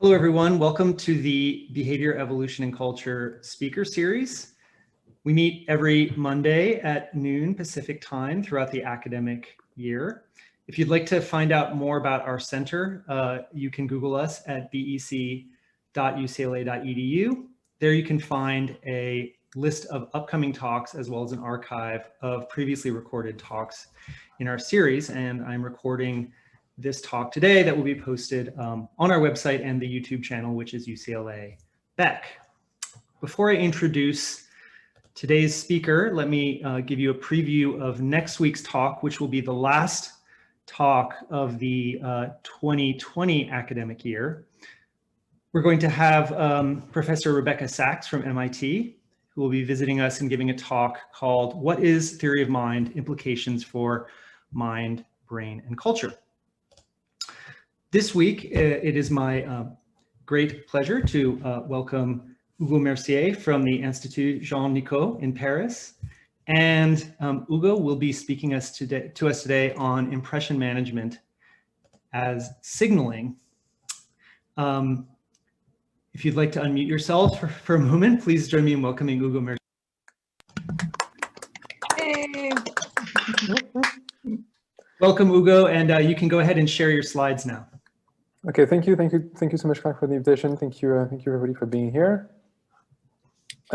Hello, everyone. Welcome to the Behavior, Evolution, and Culture speaker series. We meet every Monday at noon Pacific time throughout the academic year. If you'd like to find out more about our center, you can Google us at bec.ucla.edu. There you can find a list of upcoming talks as well as an archive of previously recorded talks in our series. And I'm recording this talk today that will be posted on our website and the YouTube channel, which is UCLA Bec. Before I introduce today's speaker, let me give you a preview of next week's talk, which will be the last talk of the 2020 academic year. We're going to have Professor Rebecca Sachs from MIT, who will be visiting us and giving a talk called "What is Theory of Mind? Implications for Mind, Brain, and Culture." This week, it is my great pleasure to welcome Hugo Mercier from the Institut Jean Nicot in Paris. And Hugo will be speaking to us today on impression management as signaling. If you'd like to unmute yourselves for a moment, please join me in welcoming Hugo Mercier. Hey. Welcome, Hugo, and you can go ahead and share your slides now. Okay, thank you so much, Frank, for the invitation. Thank you everybody for being here.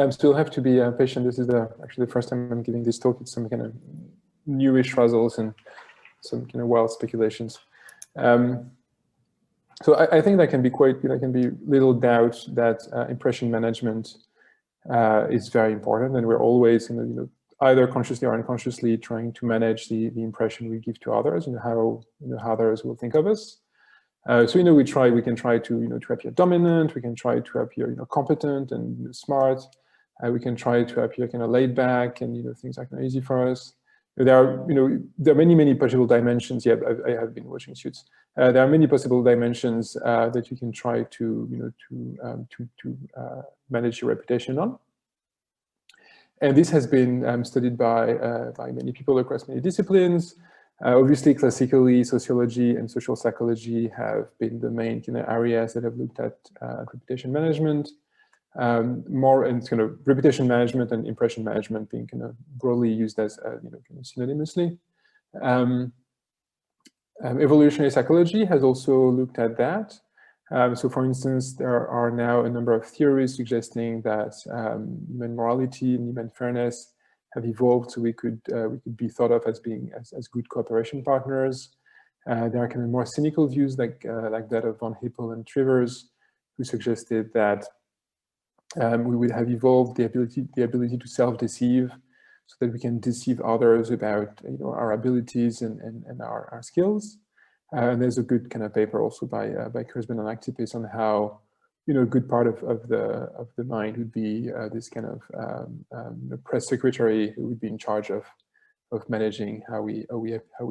Still have to be patient. This is actually the first time I'm giving this talk. It's some kind of newish results and some kind of wild speculations. So I think that can be quite, can be little doubt that impression management is very important, and we're always, either consciously or unconsciously trying to manage the impression we give to others, how others will think of us. So we can try to appear dominant, we can try to appear competent and smart, we can try to appear kind of laid back, and things are kind of easy for us. There are many possible dimensions. Yeah, I have been watching Suits. There are many possible dimensions that you can try to manage your reputation on. And this has been studied by many people across many disciplines. Obviously, classically, sociology and social psychology have been the main areas that have looked at reputation management. More and kind of reputation management and impression management being kind of broadly used as synonymously. Evolutionary psychology has also looked at that. So, for instance, there are now a number of theories suggesting that human morality and human fairness have evolved, so we could be thought of as being as good cooperation partners. There are kind of more cynical views like that of von Hippel and Trivers, who suggested that we would have evolved the ability to self-deceive, so that we can deceive others about our abilities and our skills. And there's a good kind of paper also by Kurzban and Actipis on how a good part of the mind would be this kind of press secretary who would be in charge of managing how we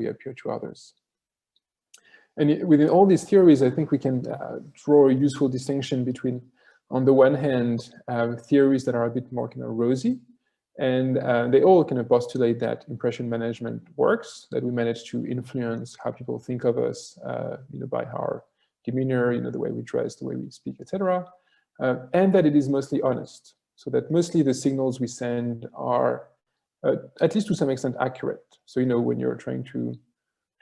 appear to others. And within all these theories, I think we can draw a useful distinction between, on the one hand, theories that are a bit more kind of rosy, and they all kind of postulate that impression management works, that we manage to influence how people think of us, by our demeanor, the way we dress, the way we speak, etc., and that it is mostly honest. So that mostly the signals we send are, at least to some extent, accurate. So when you're trying to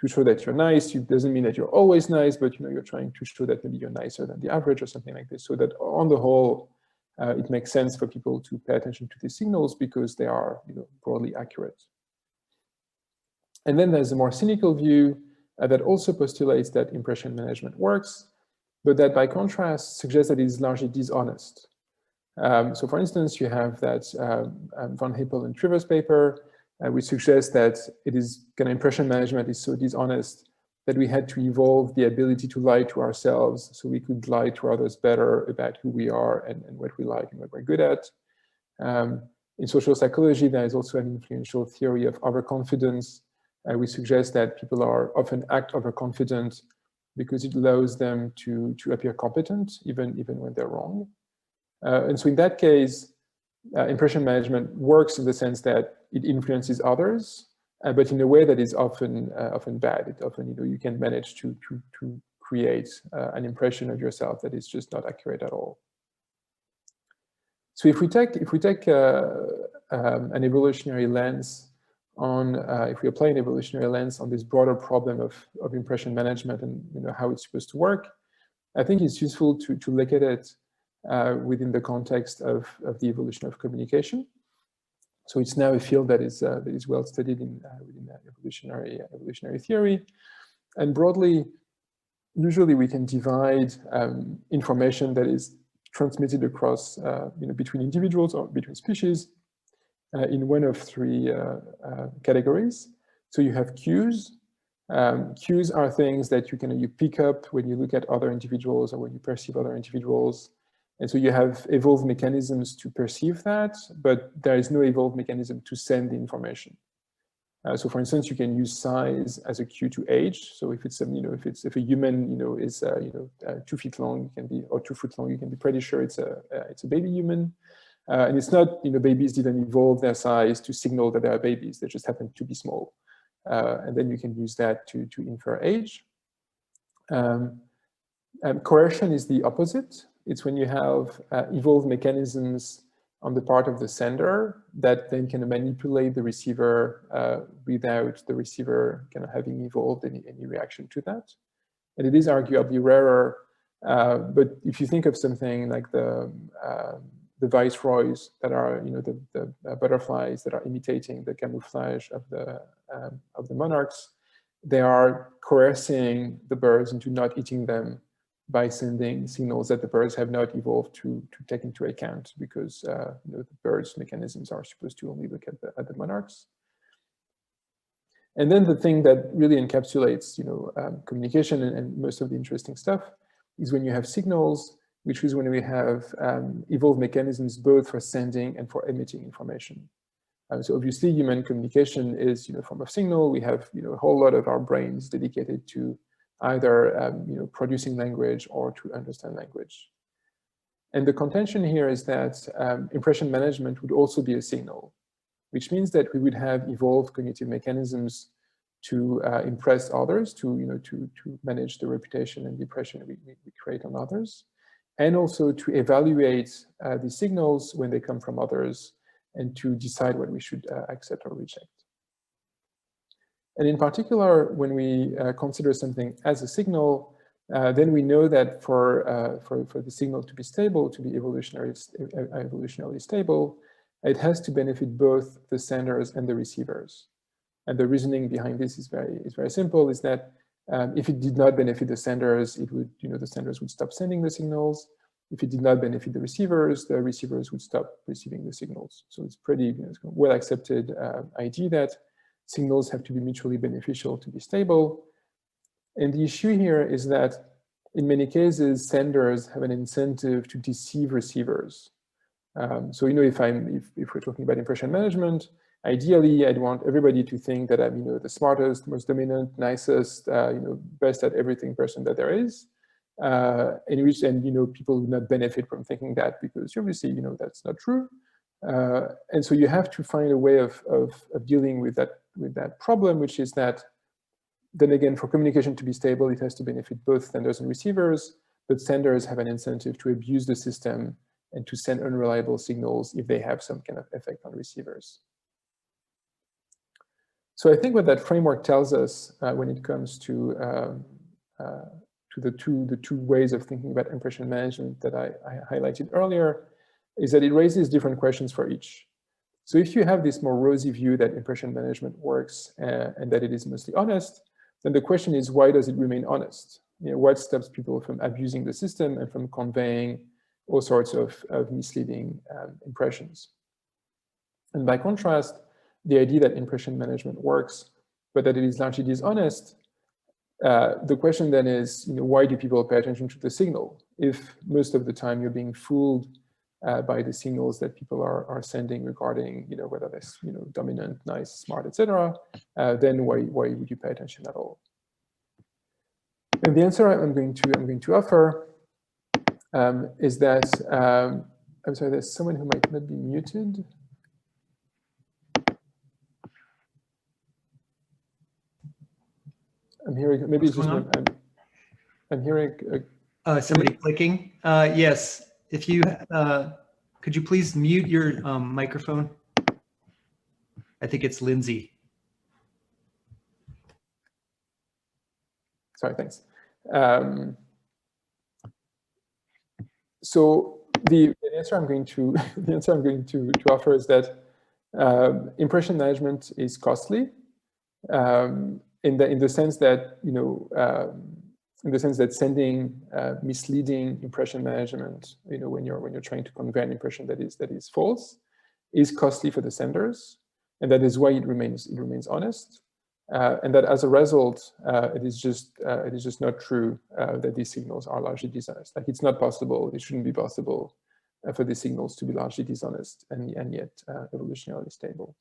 show that you're nice, it doesn't mean that you're always nice, but you're trying to show that maybe you're nicer than the average or something like this. So that on the whole, it makes sense for people to pay attention to these signals because they are broadly accurate. And then there's a more cynical view that also postulates that impression management works, but that by contrast suggests that it is largely dishonest. So for instance, you have that von Hippel and Trivers paper, which suggests that it is kind of impression management is so dishonest that we had to evolve the ability to lie to ourselves so we could lie to others better about who we are and what we like and what we're good at. In social psychology, there is also an influential theory of overconfidence. We suggest that people are often act overconfident because it allows them to appear competent, even when they're wrong. And so in that case, impression management works in the sense that it influences others, but in a way that is often bad. It often, you can manage to create an impression of yourself that is just not accurate at all. So if we take an evolutionary lens on, if we apply an evolutionary lens on this broader problem of impression management and how it's supposed to work, I think it's useful to look at it within the context of the evolution of communication. So it's now a field that is well studied within evolutionary theory, and broadly, usually we can divide information that is transmitted across between individuals or between species in one of three categories. So you have cues. Cues are things that you pick up when you look at other individuals or when you perceive other individuals. And so you have evolved mechanisms to perceive that, but there is no evolved mechanism to send the information. So for instance, you can use size as a cue to age. So if it's if a human is 2 feet long, it can be, or 2 foot long, you can be pretty sure it's a baby human. And it's not, babies didn't evolve their size to signal that they are babies. They just happen to be small. And then you can use that to infer age. Coercion is the opposite. It's when you have evolved mechanisms on the part of the sender that then can manipulate the receiver without the receiver kind of having evolved any reaction to that. And it is arguably rarer, but if you think of something like the viceroys that are, the butterflies that are imitating the camouflage of the monarchs, they are coercing the birds into not eating them by sending signals that the birds have not evolved to take into account, because the birds' mechanisms are supposed to only look at the monarchs. And then the thing that really encapsulates communication and most of the interesting stuff is when you have signals, which is when we have evolved mechanisms both for sending and for emitting information. So obviously human communication is a form of signal. We have a whole lot of our brains dedicated to either producing language or to understand language. And the contention here is that impression management would also be a signal, which means that we would have evolved cognitive mechanisms to impress others, to manage the reputation and the impression we create on others, and also to evaluate the signals when they come from others and to decide what we should accept or reject. And in particular, when we consider something as a signal, then we know that for the signal to be stable, to be evolutionarily stable, it has to benefit both the senders and the receivers. And the reasoning behind this is very simple, is that if it did not benefit the senders, it would, the senders would stop sending the signals. If it did not benefit the receivers would stop receiving the signals. So it's pretty well accepted idea that signals have to be mutually beneficial to be stable. And the issue here is that in many cases, senders have an incentive to deceive receivers. So if we're talking about impression management, ideally I'd want everybody to think that I'm the smartest, most dominant, nicest, best at everything person that there is. And people would not benefit from thinking that, because obviously that's not true. And so you have to find a way of dealing with that problem, which is that, then again, for communication to be stable, it has to benefit both senders and receivers, but senders have an incentive to abuse the system and to send unreliable signals if they have some kind of effect on receivers. So I think what that framework tells us when it comes to the two ways of thinking about impression management that I highlighted earlier, is that it raises different questions for each. So if you have this more rosy view that impression management works and that it is mostly honest, then the question is, why does it remain honest? What stops people from abusing the system and from conveying all sorts of misleading impressions? And by contrast, the idea that impression management works, but that it is largely dishonest, the question then is, why do people pay attention to the signal? If most of the time you're being fooled by the signals that people are sending regarding, whether that's, dominant, nice, smart, etc., then why would you pay attention at all? And the answer I'm going to offer is that I'm sorry, there's someone who might not be muted. I'm hearing, maybe it's just I'm hearing somebody clicking. Yes, if you could you please mute your microphone? I think it's Lindsay. Sorry, thanks. So the answer I'm going to offer is that impression management is costly, in the sense that in the sense that sending misleading impression management, when you're trying to convey an impression that is false, is costly for the senders, and that is why it remains honest. And that as a result, it is just not true that these signals are largely dishonest. Like, it's not possible, it shouldn't be possible for these signals to be largely dishonest and yet evolutionarily stable.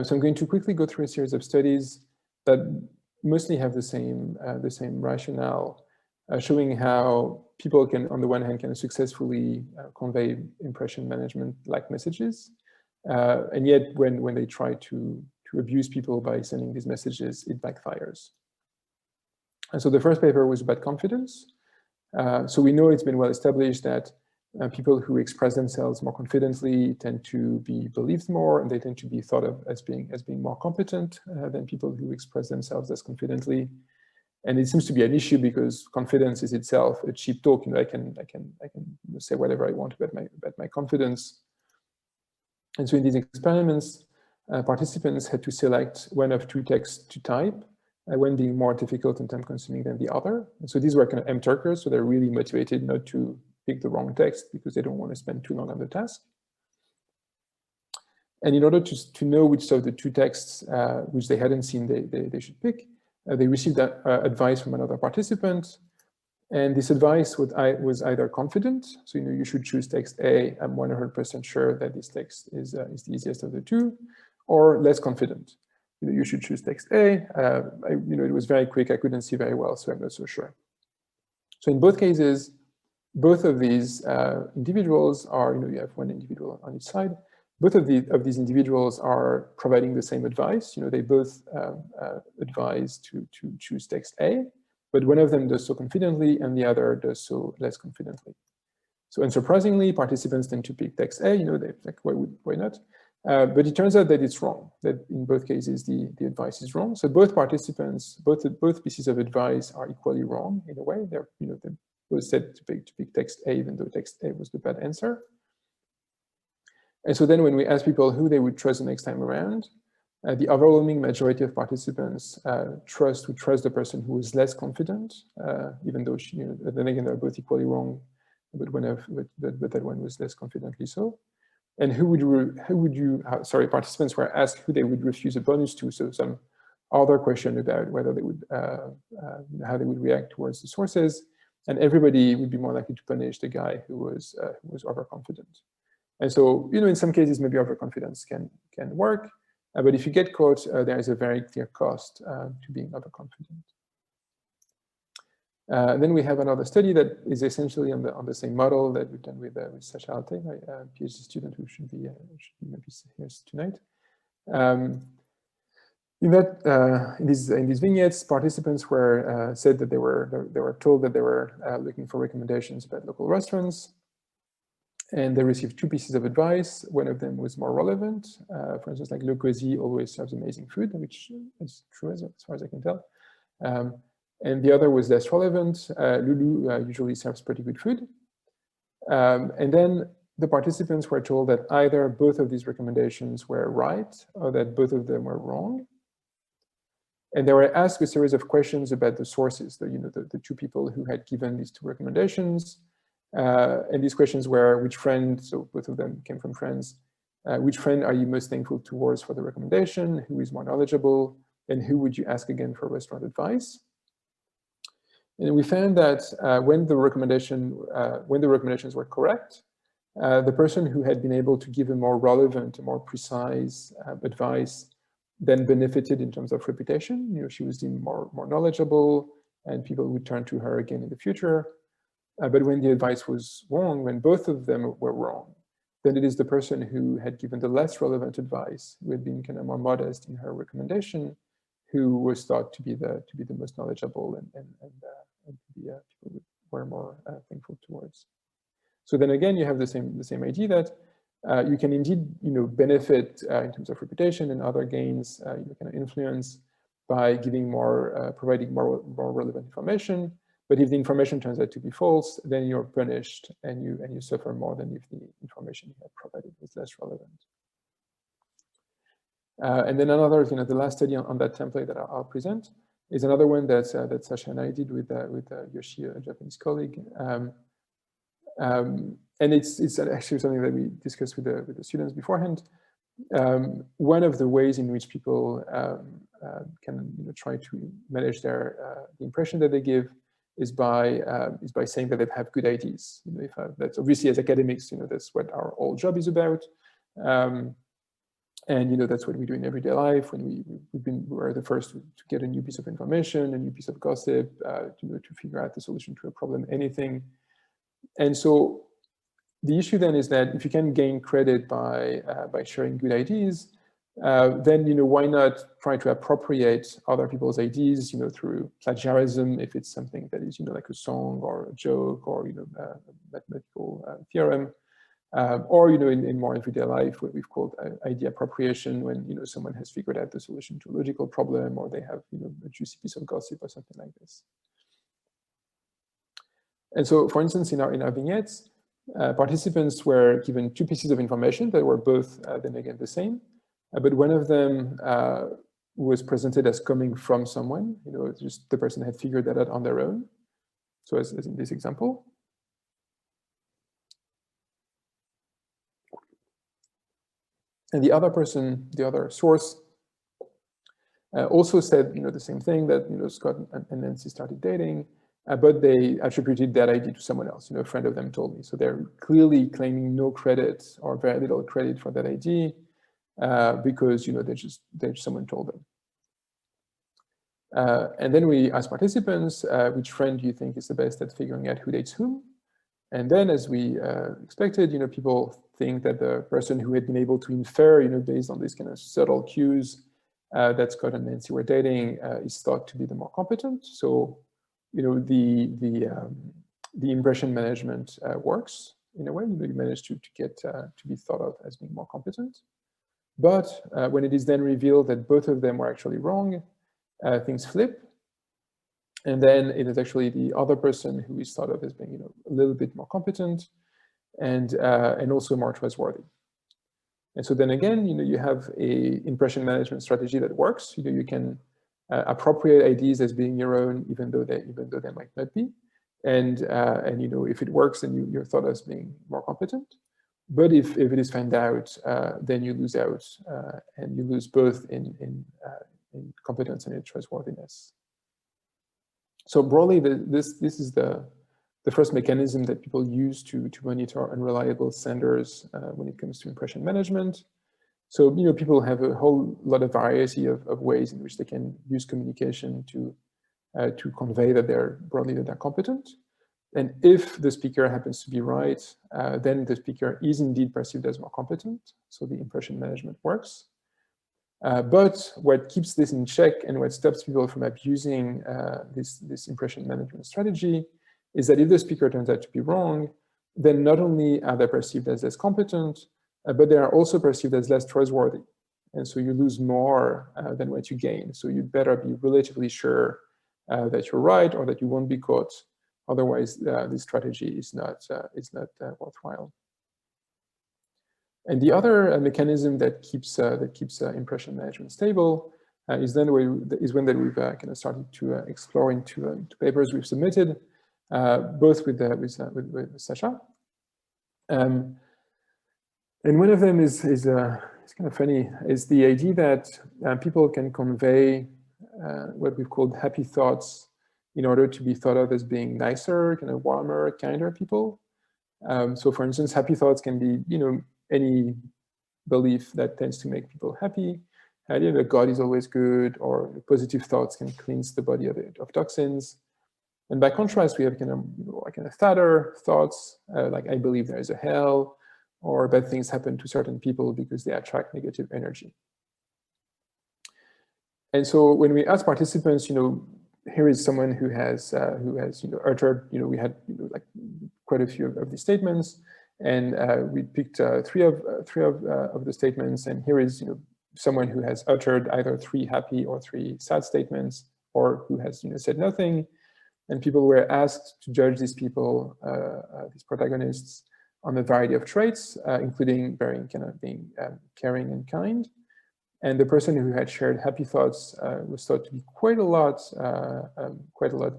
So I'm going to quickly go through a series of studies that mostly have the same rationale, showing how people can, on the one hand, can successfully convey impression management-like messages, and yet when they try to abuse people by sending these messages, it backfires. And so the first paper was about confidence. So we know it's been well established that people who express themselves more confidently tend to be believed more, and they tend to be thought of as being more competent than people who express themselves less confidently. And it seems to be an issue because confidence is itself a cheap talk. I can say whatever I want about my confidence. And so in these experiments, participants had to select one of two texts to type, one being more difficult and time-consuming than the other. And so these were kind of M-Turkers, so they're really motivated not to pick the wrong text because they don't want to spend too long on the task. And in order to know which of the two texts, which they hadn't seen, they should pick, they received that advice from another participant. And this advice was either confident, so you should choose text A, I'm 100% sure that this text is the easiest of the two, or less confident. You should choose text A. It was very quick, I couldn't see very well, so I'm not so sure. So in both cases, both of these individuals are, you have one individual on each side. Both of these individuals are providing the same advice. They both advise to choose text A, but one of them does so confidently and the other does so less confidently. So unsurprisingly, participants tend to pick text A. They're like, why not? But it turns out that it's wrong, that in both cases, the advice is wrong. So both participants, both pieces of advice are equally wrong in a way. They both said to pick text A, even though text A was the bad answer. And so then when we ask people who they would trust the next time around, the overwhelming majority of participants would trust the person who was less confident, even though then again, they're both equally wrong, but that one was less confidently so. And participants were asked who they would refuse a bonus to, so some other question about whether they would, how they would react towards the sources, and everybody would be more likely to punish the guy who was overconfident. And so, in some cases, maybe overconfidence can work, but if you get caught, there is a very clear cost to being overconfident. Then we have another study that is essentially on the same model that we've done with Sacha Alte, my PhD student who should be maybe here tonight. In these vignettes, participants were said that they were told that they were looking for recommendations about local restaurants, and they received two pieces of advice. One of them was more relevant, for instance, like Le Cosy always serves amazing food, which is true as far as I can tell. And the other was less relevant. Lulu usually serves pretty good food. And then the participants were told that either both of these recommendations were right or that both of them were wrong. And they were asked a series of questions about the sources, the two people who had given these two recommendations. And these questions were, which friend, so both of them came from friends, which friend are you most thankful towards for the recommendation, who is more knowledgeable, and who would you ask again for restaurant advice? And we found that when the recommendations were correct, the person who had been able to give a more relevant, a more precise advice then benefited in terms of reputation. She was deemed more knowledgeable, and people would turn to her again in the future. But when the advice was wrong, when both of them were wrong, then it is the person who had given the less relevant advice, who had been kind of more modest in her recommendation, who was thought to be the most knowledgeable and people were more thankful towards. So then again, you have the same idea that you can indeed, benefit in terms of reputation and other gains, kind of influence by giving more, providing more relevant information. But if the information turns out to be false, then you're punished and you suffer more than if the information you had provided was less relevant. And then another, the last study on that template that I'll present is another one that Sasha and I did with Yoshi, a Japanese colleague. And it's actually something that we discussed with the students beforehand. One of the ways in which people can try to manage their the impression that they give is by saying that they have good ideas. That's obviously, as academics, that's what our whole job is about. And that's what we do in everyday life when we're the first to get a new piece of information, a new piece of gossip, to figure out the solution to a problem, anything. And so the issue then is that if you can gain credit by sharing good ideas, then why not try to appropriate other people's ideas through plagiarism, if it's something that is like a song or a joke or a mathematical theorem, or in more everyday life, what we've called idea appropriation, when someone has figured out the solution to a logical problem, or they have a juicy piece of gossip or something like this. And so, for instance, in our vignettes, participants were given two pieces of information that were both then again the same, but one of them was presented as coming from someone. Just the person had figured that out on their own. So as in this example. And the other person, the other source, also said the same thing, that Scott and Nancy started dating, but they attributed that idea to someone else. A friend of them told me. So they're clearly claiming no credit or very little credit for that idea because someone told them. And then we asked participants, which friend do you think is the best at figuring out who dates whom? And then, as we expected, people think that the person who had been able to infer, based on these kind of subtle cues that Scott and Nancy were dating, is thought to be the more competent. So, the impression management works in a way. You manage to get to be thought of as being more competent. But when it is then revealed that both of them were actually wrong, things flip. And then it is actually the other person who is thought of as being, a little bit more competent and also more trustworthy. And so then again, you have a impression management strategy that works. You can appropriate ideas as being your own, even though they might not be. And if it works, then you're thought as being more competent. But if it is found out, then you lose out, and you lose both in competence and in trustworthiness. So broadly, this is the first mechanism that people use to monitor unreliable senders when it comes to impression management. So people have a whole lot of variety of ways in which they can use communication to convey that they're competent. And if the speaker happens to be right, then the speaker is indeed perceived as more competent. So the impression management works. But what keeps this in check and what stops people from abusing this impression management strategy is that if the speaker turns out to be wrong, then not only are they perceived as less competent, but they are also perceived as less trustworthy. And so you lose more than what you gain. So you'd better be relatively sure that you're right or that you won't be caught. Otherwise, this strategy is not worthwhile. And the other mechanism that keeps impression management stable is one that we've kind of started to explore into papers we've submitted, both with Sasha. And one of them is it's kind of funny, is the idea that people can convey what we've called happy thoughts in order to be thought of as being nicer, kind of warmer, kinder people. So for instance, happy thoughts can be, any belief that tends to make people happy. The idea that God is always good, or positive thoughts can cleanse the body of toxins. And by contrast, we have kind of sadder thoughts, like I believe there is a hell, or bad things happen to certain people because they attract negative energy. And so when we ask participants, here is someone who has uttered, we had like quite a few of these statements, and we picked three of the statements, and here is someone who has uttered either 3 happy or 3 sad statements, or who has said nothing. And people were asked to judge these people, these protagonists, on a variety of traits, including being caring and kind. And the person who had shared happy thoughts was thought to be quite a lot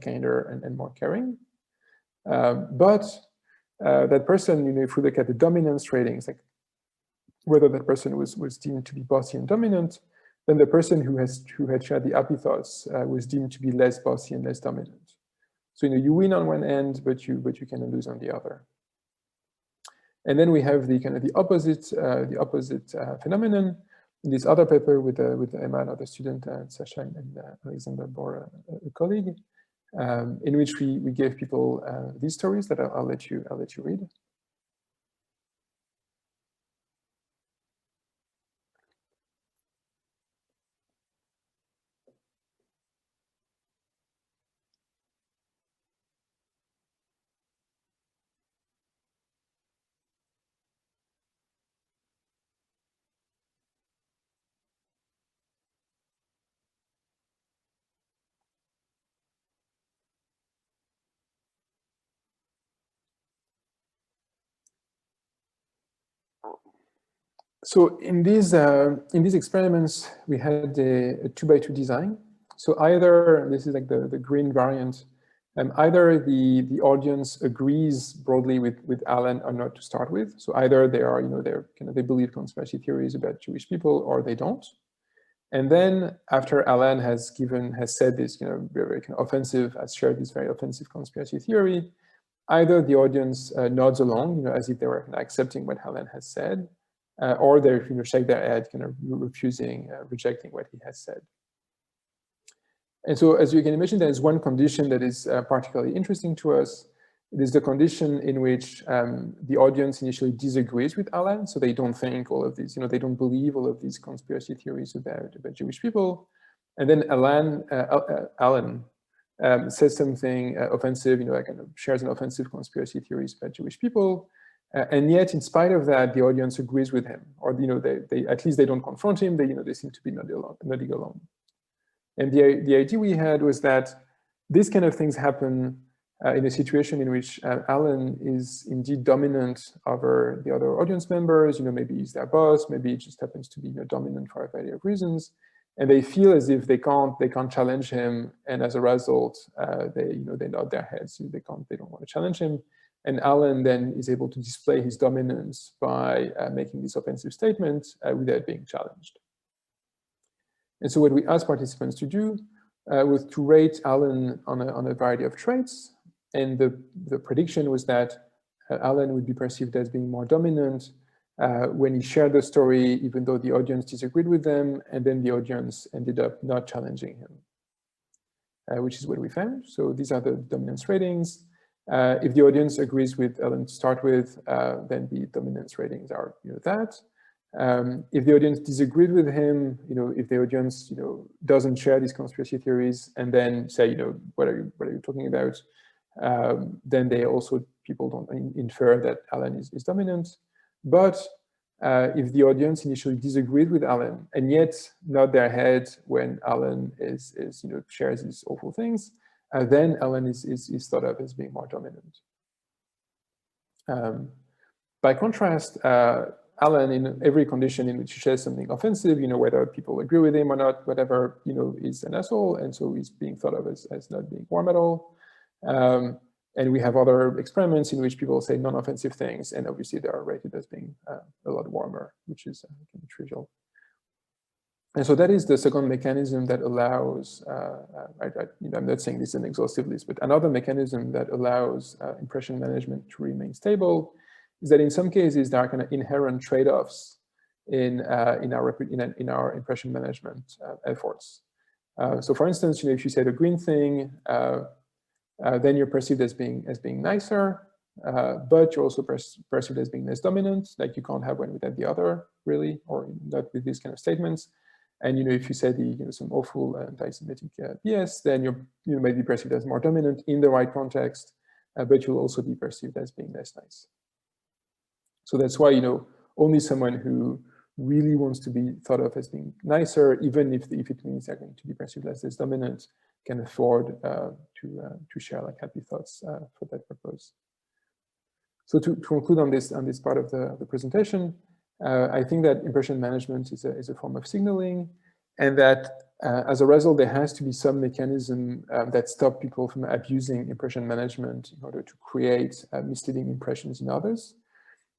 kinder and more caring. But that person, if we look at the dominance ratings, like whether that person was deemed to be bossy and dominant, then the person who had shared the happy thoughts was deemed to be less bossy and less dominant. So you win on one end, but you kind of lose on the other. And then we have the opposite phenomenon in this other paper with Emma, another student, Sasha and Alexander Bor, a colleague, in which we gave people these stories that I'll let you read. So in these experiments, we had a 2x2 design. So either, this is like the green variant, either the audience agrees broadly with Alan or not to start with. So either they believe conspiracy theories about Jewish people, or they don't. And then after Alan has said this, very kind of offensive, has shared this very offensive conspiracy theory, either the audience nods along, as if they were accepting what Alan has said, or they shake their head, rejecting what he has said. And so, as you can imagine, there is one condition that is particularly interesting to us. It is the condition in which the audience initially disagrees with Alan, so they don't think all of these, they don't believe all of these conspiracy theories about Jewish people. And then Alan says something offensive, shares an offensive conspiracy theories about Jewish people. And yet, in spite of that, the audience agrees with him, or they at least they don't confront him. They seem to be nodding along. And the idea we had was that these kind of things happen in a situation in which Alan is indeed dominant over the other audience members. Maybe he's their boss. Maybe it just happens to be dominant for a variety of reasons, and they feel as if they can't challenge him, and as a result, they nod their heads. They don't want to challenge him. And Alan then is able to display his dominance by making this offensive statement without being challenged. And so what we asked participants to do was to rate Alan on a variety of traits. And the prediction was that Alan would be perceived as being more dominant when he shared the story, even though the audience disagreed with them, and then the audience ended up not challenging him, which is what we found. So these are the dominance ratings. If the audience agrees with Alan to start with, then the dominance ratings are that. If the audience disagreed with him, if the audience doesn't share these conspiracy theories and then say, what are you talking about? Then people don't infer that Alan is dominant. But if the audience initially disagreed with Alan and yet nod their head when Alan shares these awful things, then Alan is thought of as being more dominant. By contrast, Alan, in every condition in which he shares something offensive, whether people agree with him or not, whatever, is an asshole, and so he's being thought of as not being warm at all. And we have other experiments in which people say non-offensive things, and obviously they are rated as being a lot warmer, which is kind of trivial. And so that is the second mechanism that allows, I'm not saying this is an exhaustive list, but another mechanism that allows impression management to remain stable is that in some cases there are kind of inherent trade-offs in our impression management efforts. So for instance, if you say the green thing, then you're perceived as being nicer, but you're also perceived as being less dominant, like you can't have one without the other, really, or not with these kind of statements. And if you say some awful anti-Semitic BS, then you may be perceived as more dominant in the right context, but you'll also be perceived as being less nice. So that's why only someone who really wants to be thought of as being nicer, even if it means they're going to be perceived as less dominant, can afford to share like happy thoughts for that purpose. So to conclude on this part of the presentation, I think that impression management is a form of signaling, and that as a result, there has to be some mechanism that stop people from abusing impression management in order to create misleading impressions in others.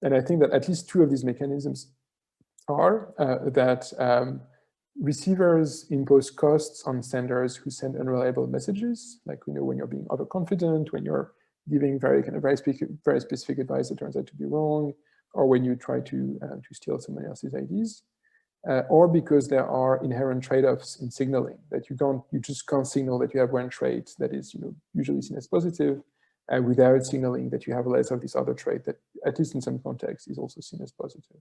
And I think that at least two of these mechanisms are that receivers impose costs on senders who send unreliable messages, like when you're being overconfident, when you're giving very specific advice that turns out to be wrong, or when you try to steal someone else's ideas, or because there are inherent trade-offs in signaling, that you just can't signal that you have one trait that is usually seen as positive, without signaling that you have less of this other trait that, at least in some contexts, is also seen as positive.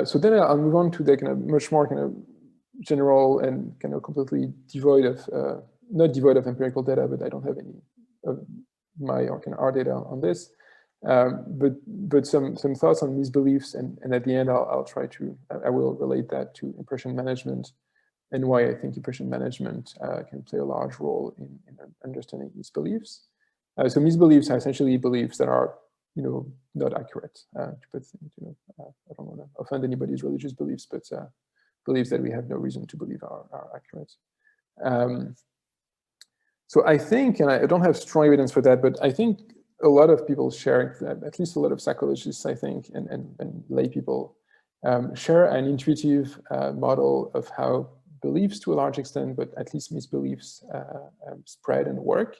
So then I'll move on to the much more general and completely devoid of, not devoid of empirical data, but I don't have any of my or our data on this. But some thoughts on misbeliefs, and at the end I will relate that to impression management and why I think impression management can play a large role in understanding misbeliefs. So misbeliefs are essentially beliefs that are not accurate. To put things, I don't want to offend anybody's religious beliefs, but beliefs that we have no reason to believe are accurate. So I think, and I don't have strong evidence for that, but I think a lot of people share, at least a lot of psychologists, I think, and lay people share an intuitive model of how beliefs, to a large extent, but at least misbeliefs, spread and work.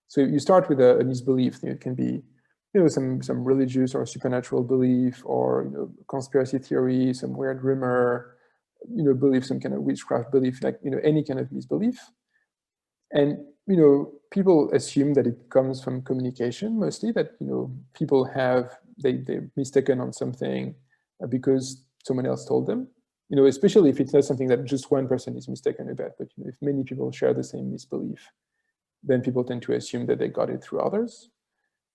So you start with a misbelief. It can be some religious or supernatural belief, or conspiracy theory, some weird rumor, belief, some kind of witchcraft belief, like any kind of misbelief. And people assume that it comes from communication mostly, that people they're mistaken on something because someone else told them. Especially if it's not something that just one person is mistaken about, but if many people share the same misbelief, then people tend to assume that they got it through others.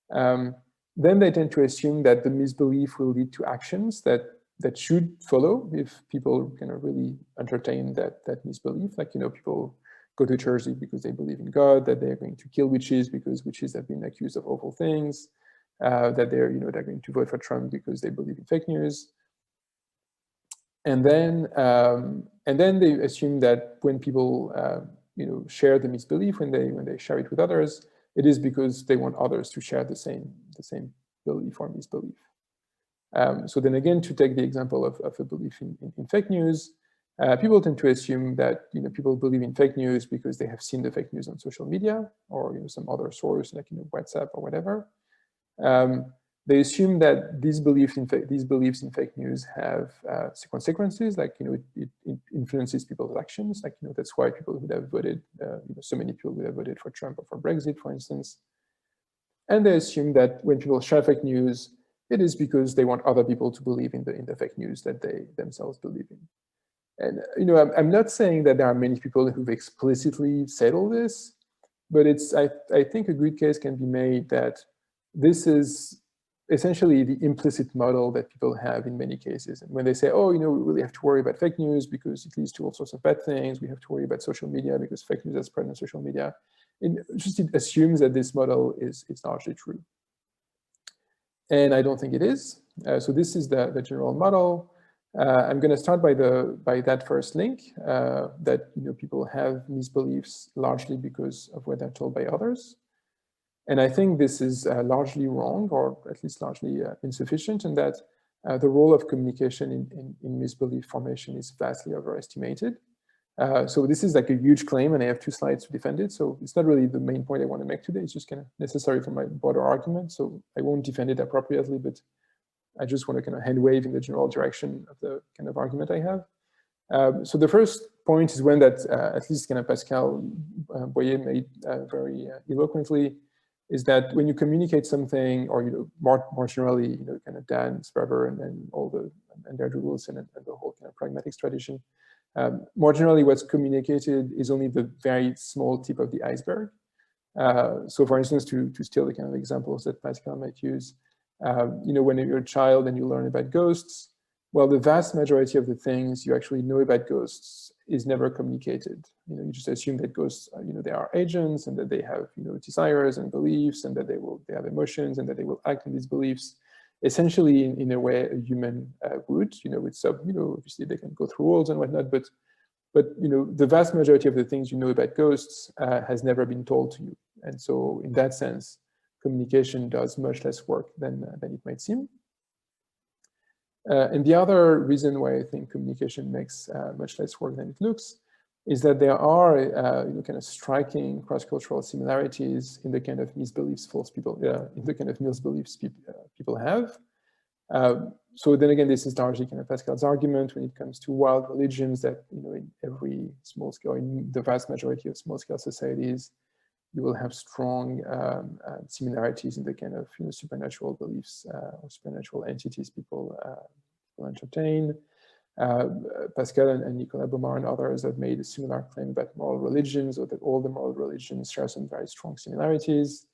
Then they tend to assume that the misbelief will lead to actions that should follow if people really entertain that misbelief. Like people go to church because they believe in God, that they're going to kill witches because witches have been accused of awful things, that they're going to vote for Trump because they believe in fake news. And then they assume that when people share the misbelief, when they share it with others, it is because they want others to share the same belief or misbelief. So then again, to take the example of a belief in fake news, people tend to assume that people believe in fake news because they have seen the fake news on social media or some other source like WhatsApp or whatever. They assume that these beliefs in fake news have consequences, like it influences people's actions. Like that's why people would have voted, so many people would have voted for Trump or for Brexit, for instance. And they assume that when people share fake news, it is because they want other people to believe in the fake news that they themselves believe in. And I'm not saying that there are many people who've explicitly said all this, but I think a good case can be made that this is essentially the implicit model that people have in many cases. And when they say, oh, we really have to worry about fake news because it leads to all sorts of bad things, we have to worry about social media because fake news is spread on social media, it assumes that this model is largely true. And I don't think it is. So this is the general model. I'm going to start by that first link, that people have misbeliefs largely because of what they're told by others. And I think this is largely wrong, or at least largely insufficient, and that the role of communication in misbelief formation is vastly overestimated. So this is like a huge claim, and I have 2 slides to defend it. So it's not really the main point I want to make today. It's just kind of necessary for my broader argument. So I won't defend it appropriately, but I just want to kind of hand wave in the general direction of the kind of argument I have. So the first point is one that at least kind of Pascal Boyer made very eloquently, is that when you communicate something, or more generally, kind of Dan Sperber and all the and Andrew Wilson and the whole kind of pragmatic tradition, more generally, what's communicated is only the very small tip of the iceberg. So, for instance, to steal the kind of examples that Pascal might use, when you're a child and you learn about ghosts, well, the vast majority of the things you actually know about ghosts is never communicated. You just assume that ghosts, they are agents, and that they have, desires and beliefs, and that they have emotions, and that they will act on these beliefs, essentially in a way a human would. With some, obviously they can go through walls and whatnot, but the vast majority of the things you know about ghosts has never been told to you, and so in that sense, communication does much less work than it might seem. And the other reason why I think communication makes much less work than it looks is that there are kind of striking cross-cultural similarities in the kind of misbeliefs people have. So then again, this is largely kind of Pascal's argument when it comes to wild religions, that in every small scale, in the vast majority of small scale societies, you will have strong similarities in the kind of supernatural beliefs or supernatural entities people entertain. Pascal and Nicolas Baumard and others have made a similar claim about moral religions, or that all the moral religions share some very strong similarities.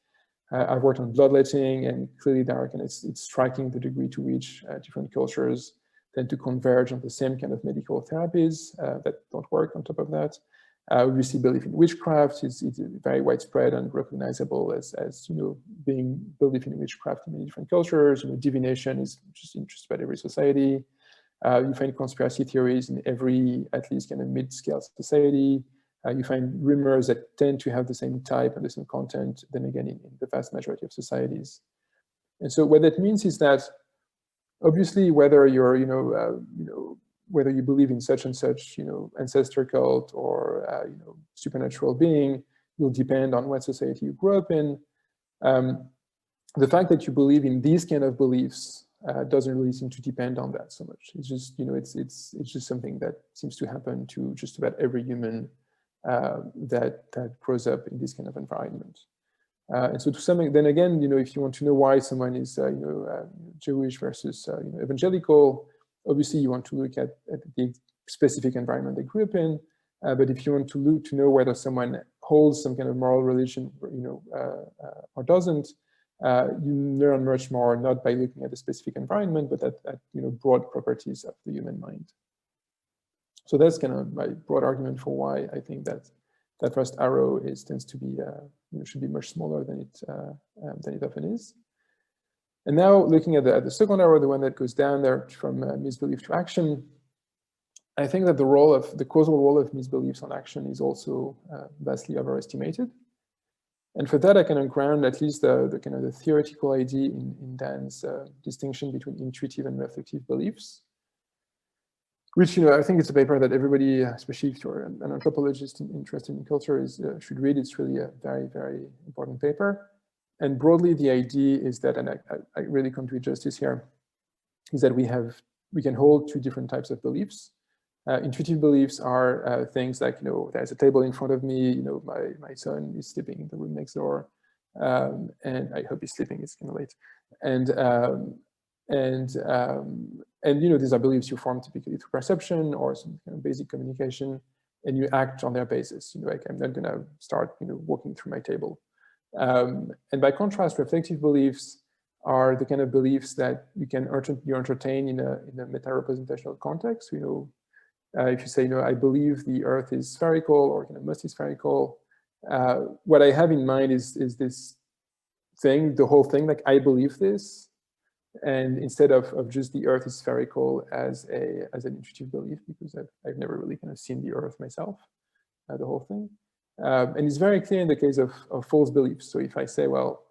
I've worked on bloodletting, and clearly there are it's striking the degree to which different cultures tend to converge on the same kind of medical therapies that don't work on top of that. Obviously, belief in witchcraft is very widespread and recognizable as being belief in witchcraft in many different cultures. Divination is just in just about every society. You find conspiracy theories in every, at least kind of mid-scale society. You find rumors that tend to have the same type and the same content, then again, in the vast majority of societies. And so what that means is that, obviously, whether you're, whether you believe in such and such, ancestor cult or, supernatural being, will depend on what society you grew up in. The fact that you believe in these kind of beliefs doesn't really seem to depend on that so much. It's just, it's just something that seems to happen to just about every human that grows up in this kind of environment. And so to some, then again, if you want to know why someone is, Jewish versus, evangelical, obviously you want to look at the specific environment they grew up in. But if you want to know whether someone holds some kind of moral religion, or doesn't, you learn much more not by looking at the specific environment, but at broad properties of the human mind. So that's kind of my broad argument for why I think that that first arrow tends to be should be much smaller than it often is. And now looking at the second arrow, the one that goes down there from misbelief to action, I think that the causal role of misbeliefs on action is also vastly overestimated. And for that, I can ground at least the kind of the theoretical idea in Dan's distinction between intuitive and reflective beliefs, which I think it's a paper that everybody, especially if you're an anthropologist interested in culture, should read. It's really a very, very important paper. And broadly, the idea is that, and I really come to justice here, is that we can hold two different types of beliefs. Intuitive beliefs are things like, there's a table in front of me, my son is sleeping in the room next door, and I hope he's sleeping, it's kind of late. And these are beliefs you form typically through perception or some kind of basic communication, and you act on their basis. Like, I'm not gonna start, walking through my table. And by contrast, reflective beliefs are the kind of beliefs that you entertain in a meta-representational context. If you say, I believe the Earth is spherical, or must be spherical, what I have in mind is this thing, the whole thing, like I believe this, and instead of just the Earth is spherical as an intuitive belief, because I've never really kind of seen the Earth myself, the whole thing. And it's very clear in the case of false beliefs. So if I say, well,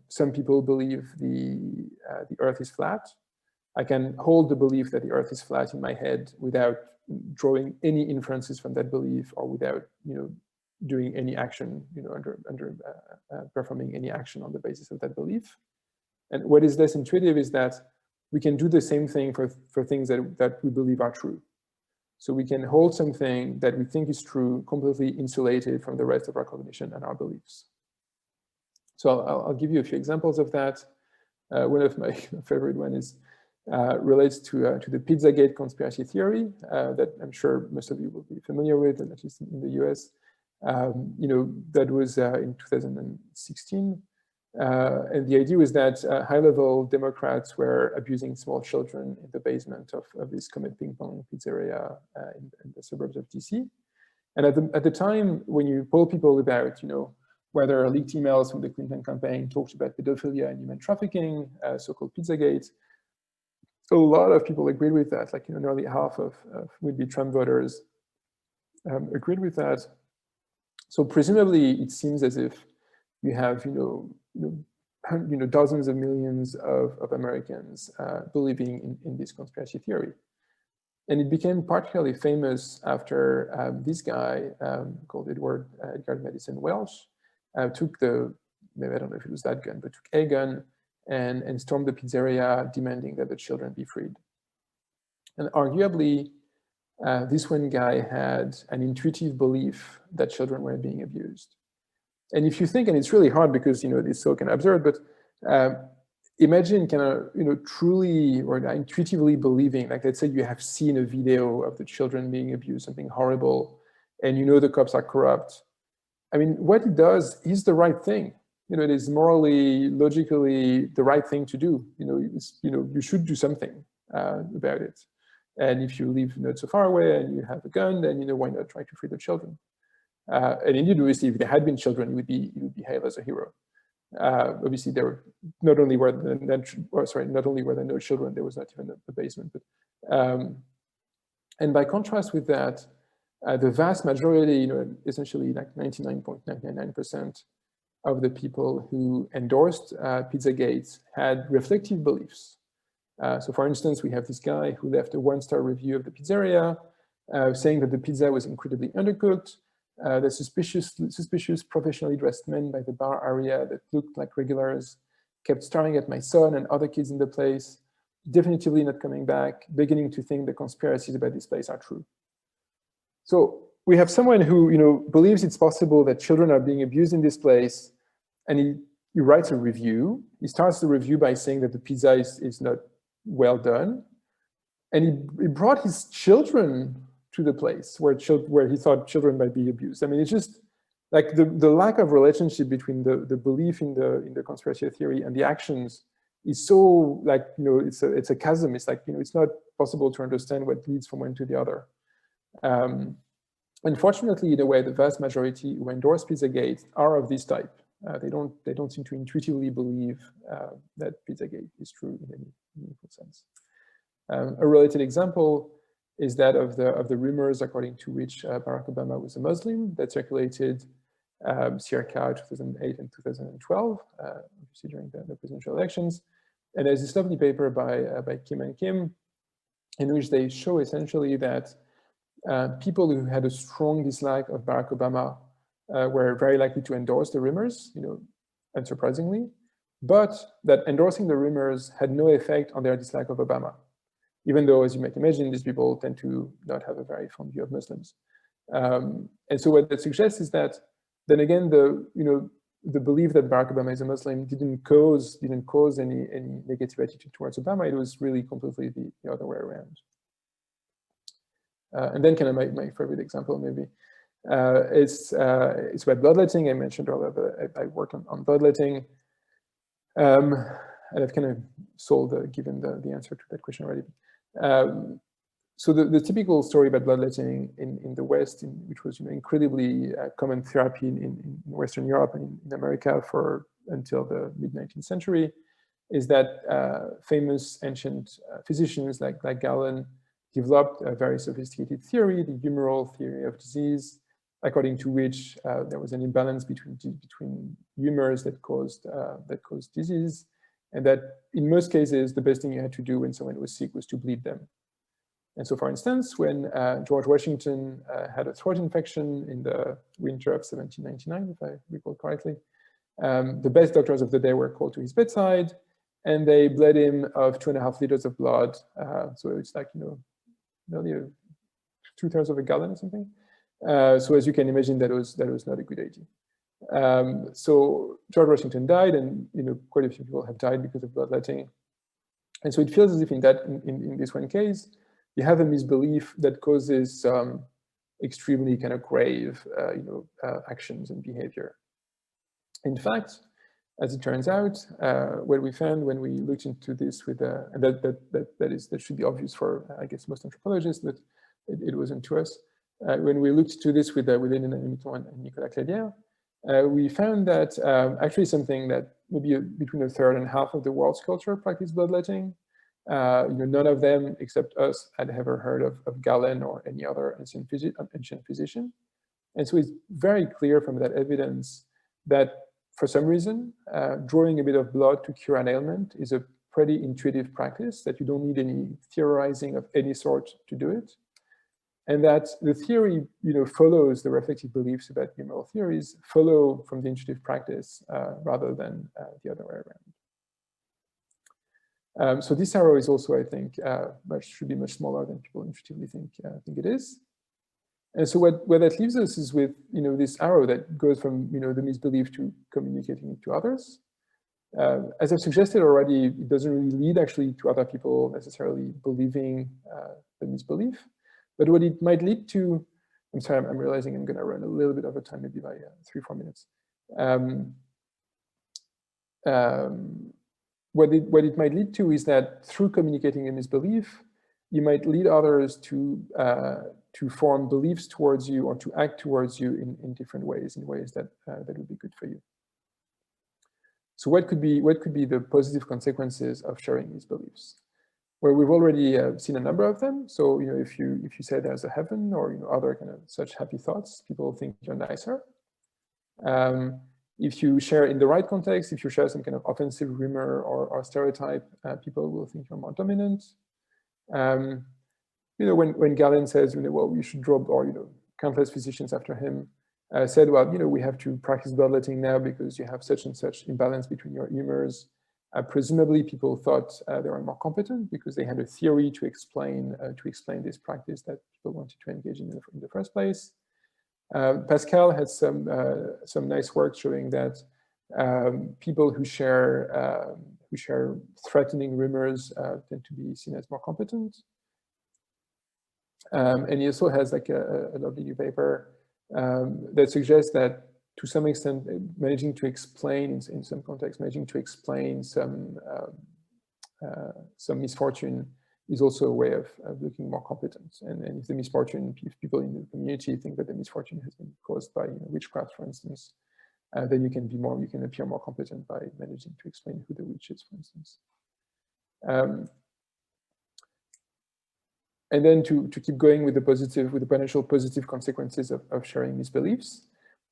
some people believe the Earth is flat, I can hold the belief that the Earth is flat in my head without drawing any inferences from that belief, or without doing any action, performing any action on the basis of that belief. And what is less intuitive is that we can do the same thing for things that we believe are true. So we can hold something that we think is true, completely insulated from the rest of our cognition and our beliefs. So I'll give you a few examples of that. One of my favorite one is relates to the Pizzagate conspiracy theory that I'm sure most of you will be familiar with, and at least in the US. That was in 2016. And the idea was that high-level Democrats were abusing small children in the basement of this Comet Ping Pong pizzeria in the suburbs of DC. And at the time, when you poll people about, whether leaked emails from the Clinton campaign talked about pedophilia and human trafficking, so-called Pizzagate, a lot of people agreed with that. Like, nearly half of would-be Trump voters agreed with that. So presumably, it seems as if you have, dozens of millions of Americans believing in this conspiracy theory. And it became particularly famous after this guy called Edgar Madison Welch took maybe I don't know if it was that gun, but took a gun and stormed the pizzeria demanding that the children be freed. And arguably, this one guy had an intuitive belief that children were being abused. And if you think, and it's really hard because it's so kind of absurd, but imagine kind of truly or intuitively believing, like let's say you have seen a video of the children being abused, something horrible, and the cops are corrupt. I mean, what it does is the right thing. It is morally, logically the right thing to do. You should do something about it. And if you live not so far away and you have a gun, then why not try to free the children? And indeed, obviously, if there had been children, you would be hailed as a hero. Obviously, there were not only were there no children, there was not even a basement. But and by contrast with that, the vast majority, essentially like 99.999% of the people who endorsed Pizzagate had reflective beliefs. So for instance, we have this guy who left a 1-star review of the pizzeria, saying that the pizza was incredibly undercooked, the suspicious professionally dressed men by the bar area that looked like regulars kept staring at my son and other kids in the place, definitively not coming back, beginning to think the conspiracies about this place are true. So we have someone who believes it's possible that children are being abused in this place, and he writes a review. He starts the review by saying that the pizza is not well done, and he brought his children to the place where he thought children might be abused. I mean, it's just like the lack of relationship between the belief in the conspiracy theory and the actions is so like it's a chasm. It's like it's not possible to understand what leads from one to the other. Unfortunately, in a way, the vast majority who endorse Pizzagate are of this type. They don't seem to intuitively believe that Pizzagate is true in any meaningful sense. A related example is that of the rumors according to which Barack Obama was a Muslim that circulated circa 2008 and 2012, obviously during the presidential elections. And there's this lovely paper by Kim and Kim, in which they show essentially that people who had a strong dislike of Barack Obama were very likely to endorse the rumors, unsurprisingly, but that endorsing the rumors had no effect on their dislike of Obama, even though, as you might imagine, these people tend to not have a very fond view of Muslims. And so what that suggests is that, then again, the belief that Barack Obama is a Muslim didn't cause any negative attitude towards Obama. It was really completely the other way around. And then kind of my favorite example maybe is about bloodletting. I mentioned earlier that I work on bloodletting. And I've kind of given the answer to that question already. So the typical story about bloodletting in the West, which was incredibly common therapy in Western Europe and in America until the mid-19th century, is that famous ancient physicians like Galen developed a very sophisticated theory, the humoral theory of disease, according to which there was an imbalance between humors that caused disease, and that in most cases the best thing you had to do when someone was sick was to bleed them. And so, for instance, when George Washington had a throat infection in the winter of 1799, if I recall correctly, the best doctors of the day were called to his bedside, and they bled him of 2.5 liters of blood. So it's like nearly 2/3 of a gallon or something. So as you can imagine, that was not a good idea. So George Washington died, and quite a few people have died because of bloodletting. And so it feels as if in this one case, you have a misbelief that causes some extremely kind of grave actions and behavior. In fact, as it turns out, what we found when we looked into this with and that should be obvious for I guess most anthropologists, but it wasn't to us. When we looked into this with Hélène and Nicolas Clédière, we found that actually something that maybe between a third and half of the world's culture practice bloodletting. None of them except us had ever heard of Galen or any other ancient physician. And so it's very clear from that evidence that for some reason, drawing a bit of blood to cure an ailment is a pretty intuitive practice, that you don't need any theorizing of any sort to do it. And that the theory follows the reflective beliefs about numeral theories, follow from the intuitive practice rather than the other way around. So this arrow is also, I think, should be much smaller than people intuitively think it is. And so where that leaves us is with this arrow that goes from the misbelief to communicating it to others. As I've suggested already, it doesn't really lead actually to other people necessarily believing the misbelief. But what it might lead to, I'm sorry, I'm realizing I'm going to run a little bit over time, maybe by 3-4 minutes. What it might lead to is that through communicating a misbelief, you might lead others to form beliefs towards you or to act towards you in different ways, in ways that would be good for you. So what could be the positive consequences of sharing these beliefs? Well, we've already seen a number of them. So if you say there's a heaven or other kind of such happy thoughts, people think you're nicer. If you share in the right context, if you share some kind of offensive rumor or stereotype, people will think you're more dominant. When Galen says, well, you should drop, or countless physicians after him said, well, we have to practice bloodletting now because you have such and such imbalance between your humors. Presumably, people thought they were more competent because they had a theory to explain this practice that people wanted to engage in the first place. Pascal has some nice work showing that people who share threatening rumors tend to be seen as more competent. And he also has like a lovely new paper that suggests that to some extent, managing to explain in some context, managing to explain some misfortune is also a way of looking more competent. And if the misfortune, if people in the community think that the misfortune has been caused by witchcraft, for instance, then you can appear more competent by managing to explain who the witch is, for instance. And then to keep going with the potential positive consequences of sharing these beliefs.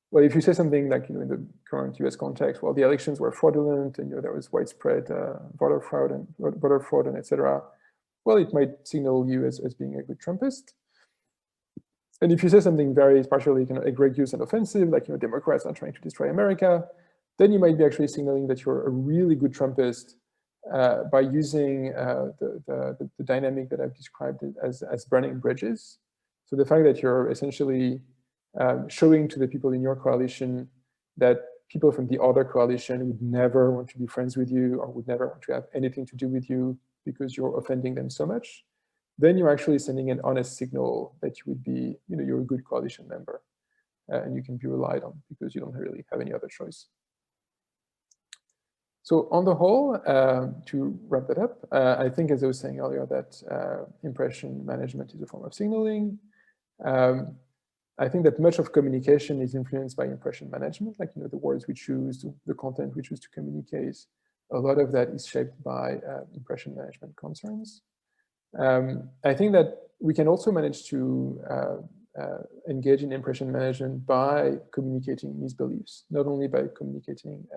Well, if you say something like, in the current US context, well, the elections were fraudulent and there was widespread voter fraud and etc. Well, it might signal you as being a good Trumpist. And if you say something very partially egregious and offensive, like Democrats are trying to destroy America, then you might be actually signaling that you're a really good Trumpist by using the dynamic that I've described as burning bridges. So the fact that you're essentially showing to the people in your coalition that people from the other coalition would never want to be friends with you or would never want to have anything to do with you because you're offending them so much, then you're actually sending an honest signal that you would be, you're a good coalition member and you can be relied on because you don't really have any other choice. So on the whole, to wrap that up, I think, as I was saying earlier, that impression management is a form of signaling. I think that much of communication is influenced by impression management, like the words we choose, the content we choose to communicate. A lot of that is shaped by impression management concerns. I think that we can also manage to engage in impression management by communicating misbeliefs, not only by communicating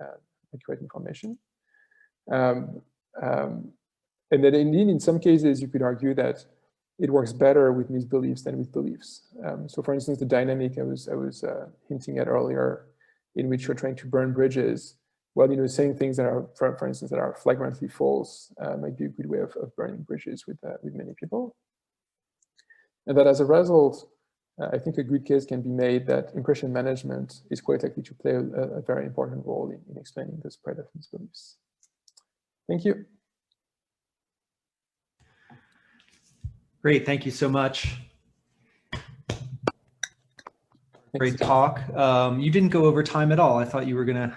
accurate information. And that indeed, in some cases, you could argue that it works better with misbeliefs than with beliefs. So for instance, the dynamic I was hinting at earlier, in which you're trying to burn bridges, well, saying things that are, for instance, that are flagrantly false might be a good way of burning bridges with many people. And that as a result, I think a good case can be made that impression management is quite likely to play a very important role in explaining the spread of misbeliefs. Thank you. Great, thank you so much. Great talk. You didn't go over time at all. I thought you were gonna.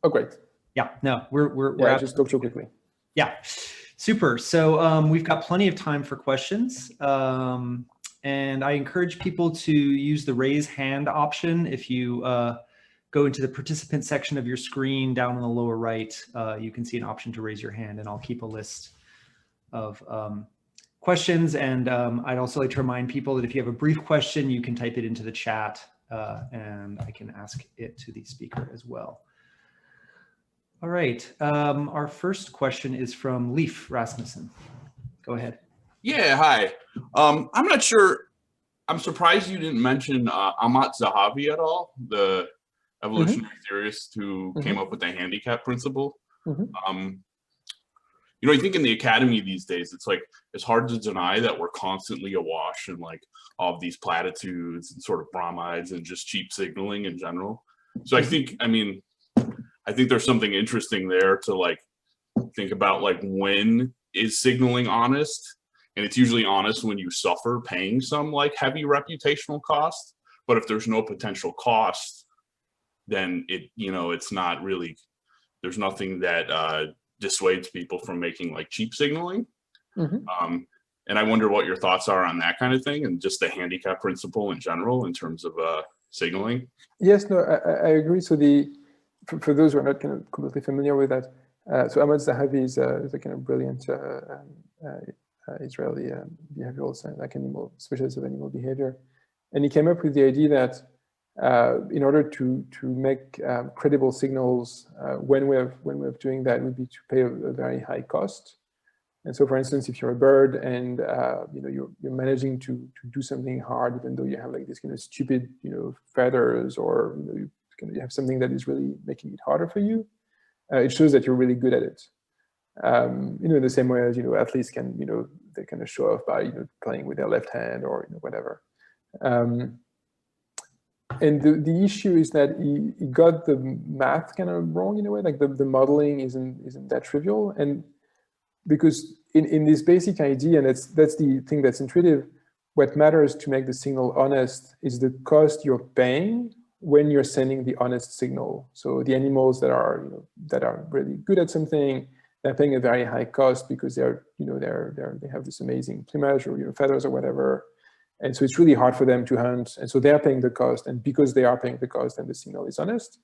Oh, great. Yeah, no, we're I just spoke so quickly. Yeah, super. So we've got plenty of time for questions. And I encourage people to use the raise hand option. If you go into the participant section of your screen down on the lower right, you can see an option to raise your hand, and I'll keep a list of questions. And I'd also like to remind people that if you have a brief question, you can type it into the chat and I can ask it to the speaker as well. All right, our first question is from Leif Rasmussen. Go ahead. Yeah, hi. I'm not sure. I'm surprised you didn't mention Amat Zahavi at all, the evolutionary theorist who came up with the handicap principle. You know, I think in the academy these days, it's like, it's hard to deny that we're constantly awash in like all of these platitudes and sort of bromides and just cheap signaling in general. So I think, I mean, I think there's something interesting there to like think about, like, when is signaling honest? And it's usually honest when you suffer paying some like heavy reputational cost. But if there's no potential cost, then it, you know, it's not really, there's nothing that dissuades people from making like cheap signaling. And I wonder what your thoughts are on that kind of thing, and just the handicap principle in general in terms of signaling. Yes, no, I agree. So for those who are not kind of completely familiar with that, so Ahmad Zahavi is a kind of brilliant Israeli behavioral science, like specialist of animal behavior, and he came up with the idea that in order to make credible signals, one way of doing that would be to pay a very high cost. And so, for instance, if you're a bird and you know, you're managing to do something hard, even though you have like this kind of stupid, you know, feathers, or you know, you have something that is really making it harder for you, it shows that you're really good at it. You know, in the same way as, you know, athletes can, you know, they kind of show off by, you know, playing with their left hand or, you know, whatever. And the issue is that he got the math kind of wrong in a way. Like the modeling isn't that trivial, and because in this basic idea, and that's the thing that's intuitive, what matters to make the signal honest is the cost you're paying when you're sending the honest signal. So the animals that are, you know, that are really good at something, they're paying a very high cost because they're, you know, they have this amazing plumage or, you know, feathers or whatever. And so it's really hard for them to hunt. And so they're paying the cost. And because they are paying the cost, then the signal is honest.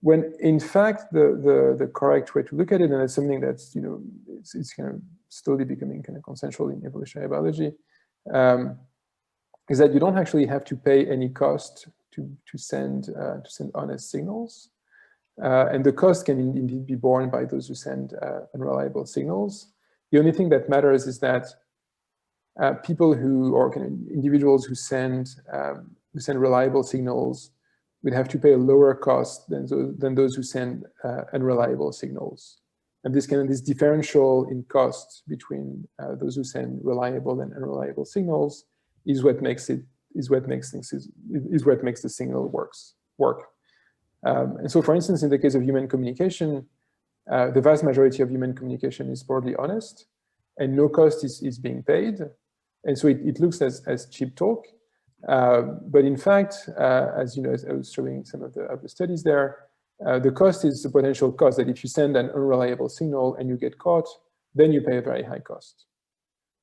When in fact, the correct way to look at it, and it's something that's, you know, it's kind of slowly becoming kind of consensual in evolutionary biology, is that you don't actually have to pay any cost to send honest signals. And the cost can indeed be borne by those who send unreliable signals. The only thing that matters is that people who, or kind of individuals who send reliable signals would have to pay a lower cost than those who send unreliable signals. And this differential in cost between those who send reliable and unreliable signals is what makes the signal work. And so, for instance, in the case of human communication, the vast majority of human communication is broadly honest, and no cost is being paid. And so it looks as cheap talk. But in fact, as you know, as I was showing some of the studies there, the cost is the potential cost that if you send an unreliable signal and you get caught, then you pay a very high cost.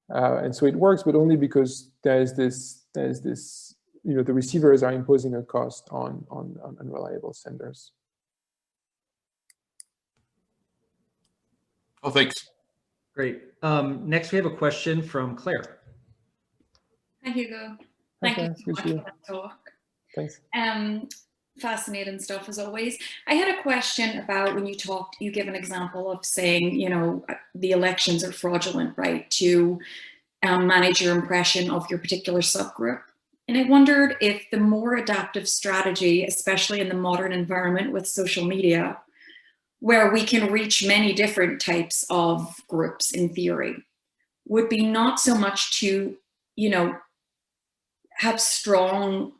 And so it works, but only because there's this, you know, the receivers are imposing a cost on unreliable senders. Oh, thanks. Great. Next, we have a question from Claire. Hi, Hugo. Thank you so much for that talk. Thanks. Fascinating stuff as always. I had a question about when you give an example of saying, you know, the elections are fraudulent, right, to manage your impression of your particular subgroup. And I wondered if the more adaptive strategy, especially in the modern environment with social media, where we can reach many different types of groups in theory, would be not so much to, you know, have strong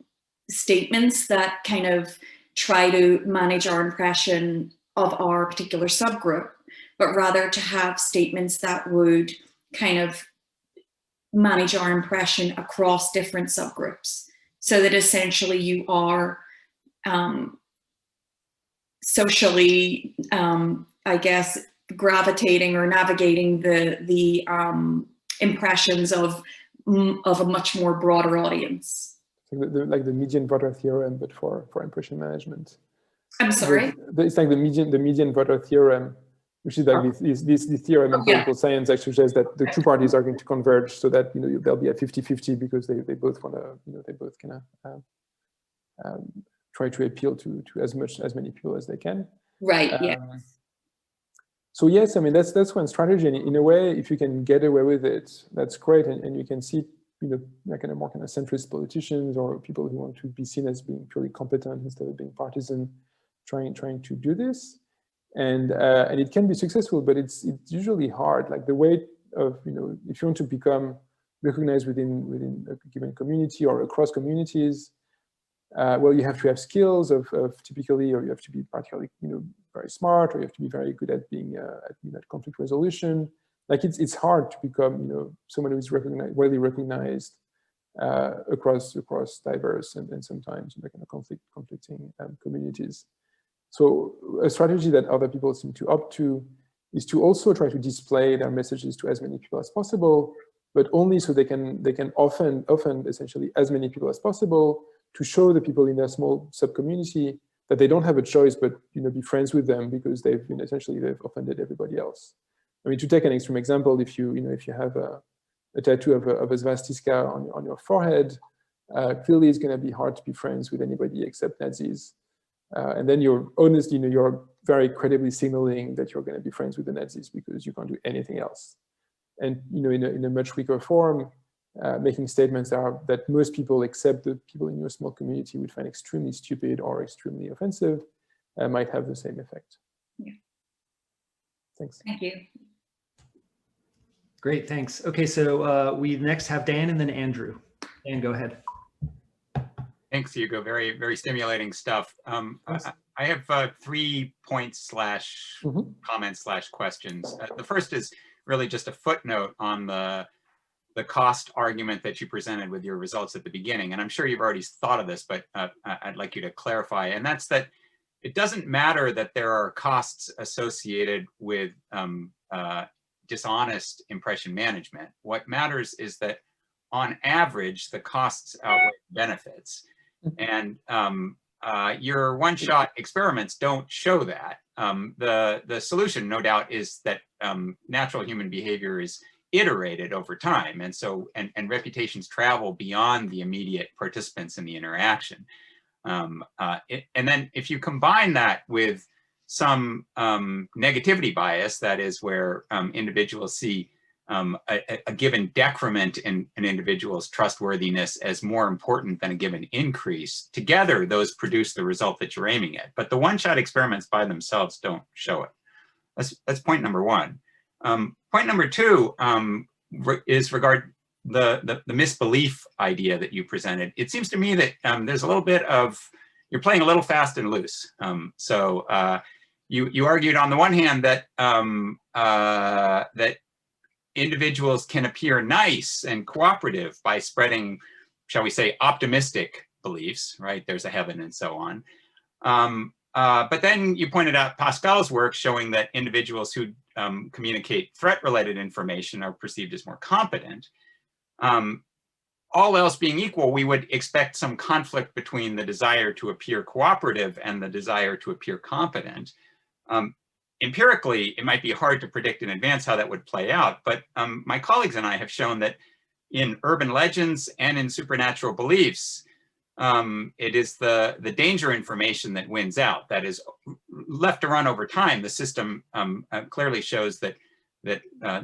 statements that kind of try to manage our impression of our particular subgroup, but rather to have statements that would kind of manage our impression across different subgroups, so that essentially you are socially, I guess, gravitating or navigating the impressions of a much more broader audience. Like the median voter theorem, but for impression management. I'm sorry? It's like the median voter theorem, which is like this theorem in political science actually suggests that the two parties are going to converge so that they'll be at 50-50 because they both want to they both kind of try to appeal to as many people as they can. Right. Yeah. So yes, I mean that's one strategy, and in a way, if you can get away with it, that's great, and you can see like kind of more kind of centrist politicians or people who want to be seen as being purely competent instead of being partisan, trying to do this, and it can be successful, but it's usually hard. Like the way of if you want to become recognized within a given community or across communities, well, you have to have skills of typically, or you have to be particularly very smart, or you have to be very good at being at conflict resolution. Like it's hard to become someone who is widely recognized across diverse and sometimes kind of conflicting communities. So a strategy that other people seem to opt to is to also try to display their messages to as many people as possible, but only so they can often essentially as many people as possible, to show the people in their small sub-community that they don't have a choice but be friends with them because they've they've offended everybody else. I mean, to take an extreme example, if you have a tattoo of a swastika on your forehead, clearly it's going to be hard to be friends with anybody except Nazis. And then you're honestly, you're very credibly signaling that you're going to be friends with the Nazis because you can't do anything else. And in a much weaker form, making statements that most people except the people in your small community would find extremely stupid or extremely offensive might have the same effect. Yeah. Thanks. Thank you. Great, thanks. Okay, so we next have Dan and then Andrew. Dan, go ahead. Thanks, Hugo. Very, very stimulating stuff. I have 3 points / comments / questions. The first is really just a footnote on the cost argument that you presented with your results at the beginning. And I'm sure you've already thought of this, but I'd like you to clarify. And that's that it doesn't matter that there are costs associated with dishonest impression management. What matters is that on average, the costs outweigh benefits. And your one-shot experiments don't show that. The solution, no doubt, is that natural human behavior is iterated over time, and so and reputations travel beyond the immediate participants in the interaction. And then if you combine that with some negativity bias, that is where individuals see a given decrement in an individual's trustworthiness as more important than a given increase, together those produce the result that you're aiming at. But the one-shot experiments by themselves don't show it. That's point number one. Point number two is regard the misbelief idea that you presented. It seems to me that there's a little bit of, you're playing a little fast and loose. You argued on the one hand that that individuals can appear nice and cooperative by spreading, shall we say, optimistic beliefs, right? There's a heaven and so on. But then you pointed out Pascal's work showing that individuals who communicate threat-related information are perceived as more competent. All else being equal, we would expect some conflict between the desire to appear cooperative and the desire to appear competent. Empirically, it might be hard to predict in advance how that would play out, but my colleagues and I have shown that in urban legends and in supernatural beliefs, it is the danger information that wins out. That is, left to run over time, the system clearly shows that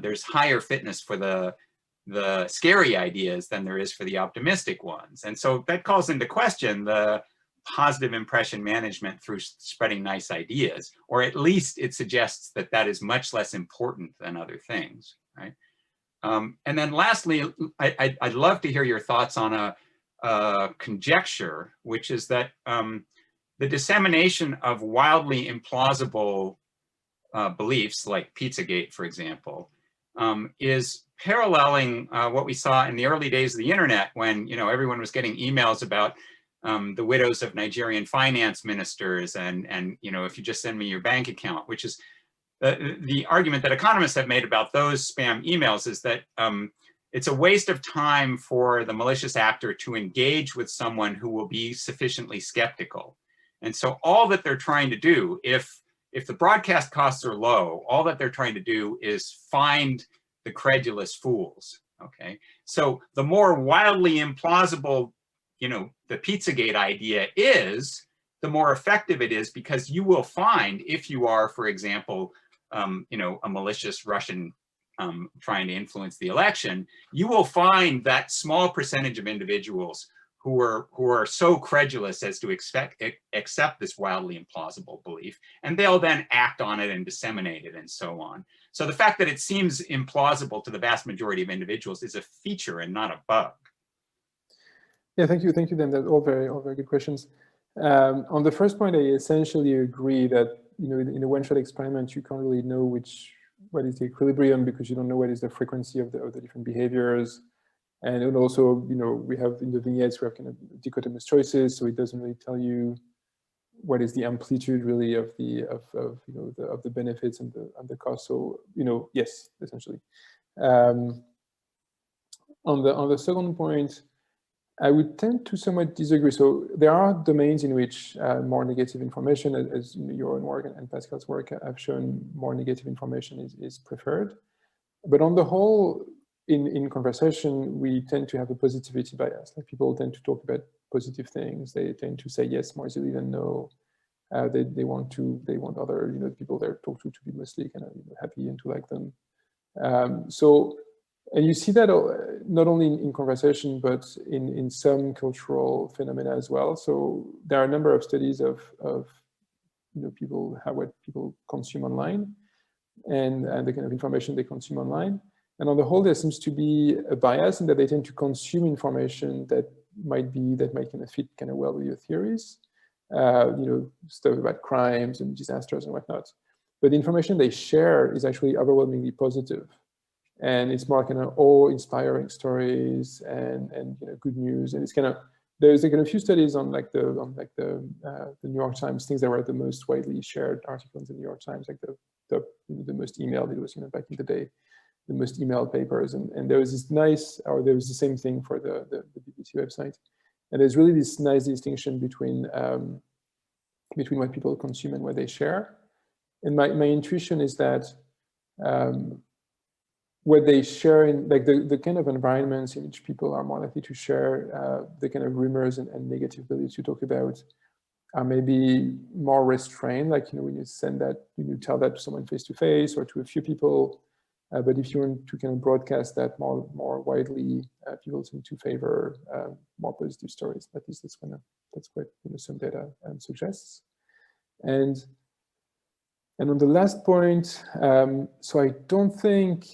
there's higher fitness for the scary ideas than there is for the optimistic ones. And so that calls into question the positive impression management through spreading nice ideas, or at least it suggests that that is much less important than other things, right? And then lastly, I'd love to hear your thoughts on conjecture, which is that the dissemination of wildly implausible beliefs, like Pizzagate, for example, is paralleling what we saw in the early days of the internet, when everyone was getting emails about the widows of Nigerian finance ministers, and if you just send me your bank account, which is the argument that economists have made about those spam emails, is that it's a waste of time for the malicious actor to engage with someone who will be sufficiently skeptical. And so all that they're trying to do, if the broadcast costs are low, all that they're trying to do is find the credulous fools, okay? So the more wildly implausible, the Pizzagate idea is, the more effective it is, because you will find, if you are, for example, a malicious Russian trying to influence the election, you will find that small percentage of individuals who are so credulous as to accept this wildly implausible belief, and they'll then act on it and disseminate it and so on. So the fact that it seems implausible to the vast majority of individuals is a feature and not a bug. Yeah, thank you, Dan. That's all very good questions. On the first point, I essentially agree that in a one-shot experiment, you can't really know what is the equilibrium, because you don't know what is the frequency of the different behaviors. And also, we have in the vignettes, we have kind of dichotomous choices, so it doesn't really tell you what is the amplitude really of the benefits and the cost. So yes, essentially. On the second point, I would tend to somewhat disagree. So there are domains in which more negative information, as your own work and Pascal's work have shown, more negative information is preferred. But on the whole, in conversation, we tend to have a positivity bias. Like, people tend to talk about positive things. They tend to say yes more easily than no. They want other people they talk to be mostly kind of happy and to like them. And you see that not only in conversation, but in some cultural phenomena as well. So there are a number of studies of what people consume online, and the kind of information they consume online. And on the whole, there seems to be a bias in that they tend to consume information that might kind of fit kind of well with your theories. Stuff about crimes and disasters and whatnot. But the information they share is actually overwhelmingly positive. And it's more kind of awe-inspiring stories and good news. And it's kind of, there's like a few studies on the New York Times, things that were the most widely shared articles in the New York Times, like the most emailed, it was back in the day, the most emailed papers. And there was this there was the same thing for the BBC website. And there's really this nice distinction between what people consume and what they share. And my intuition is that what they share in the kind of environments in which people are more likely to share the kind of rumors and negative beliefs you talk about are maybe more restrained. Like, when you send that, you tell that to someone face to face or to a few people. But if you want to kind of broadcast that more widely, people seem to favor more positive stories. At least that's what some data suggests. And on the last point, so I don't think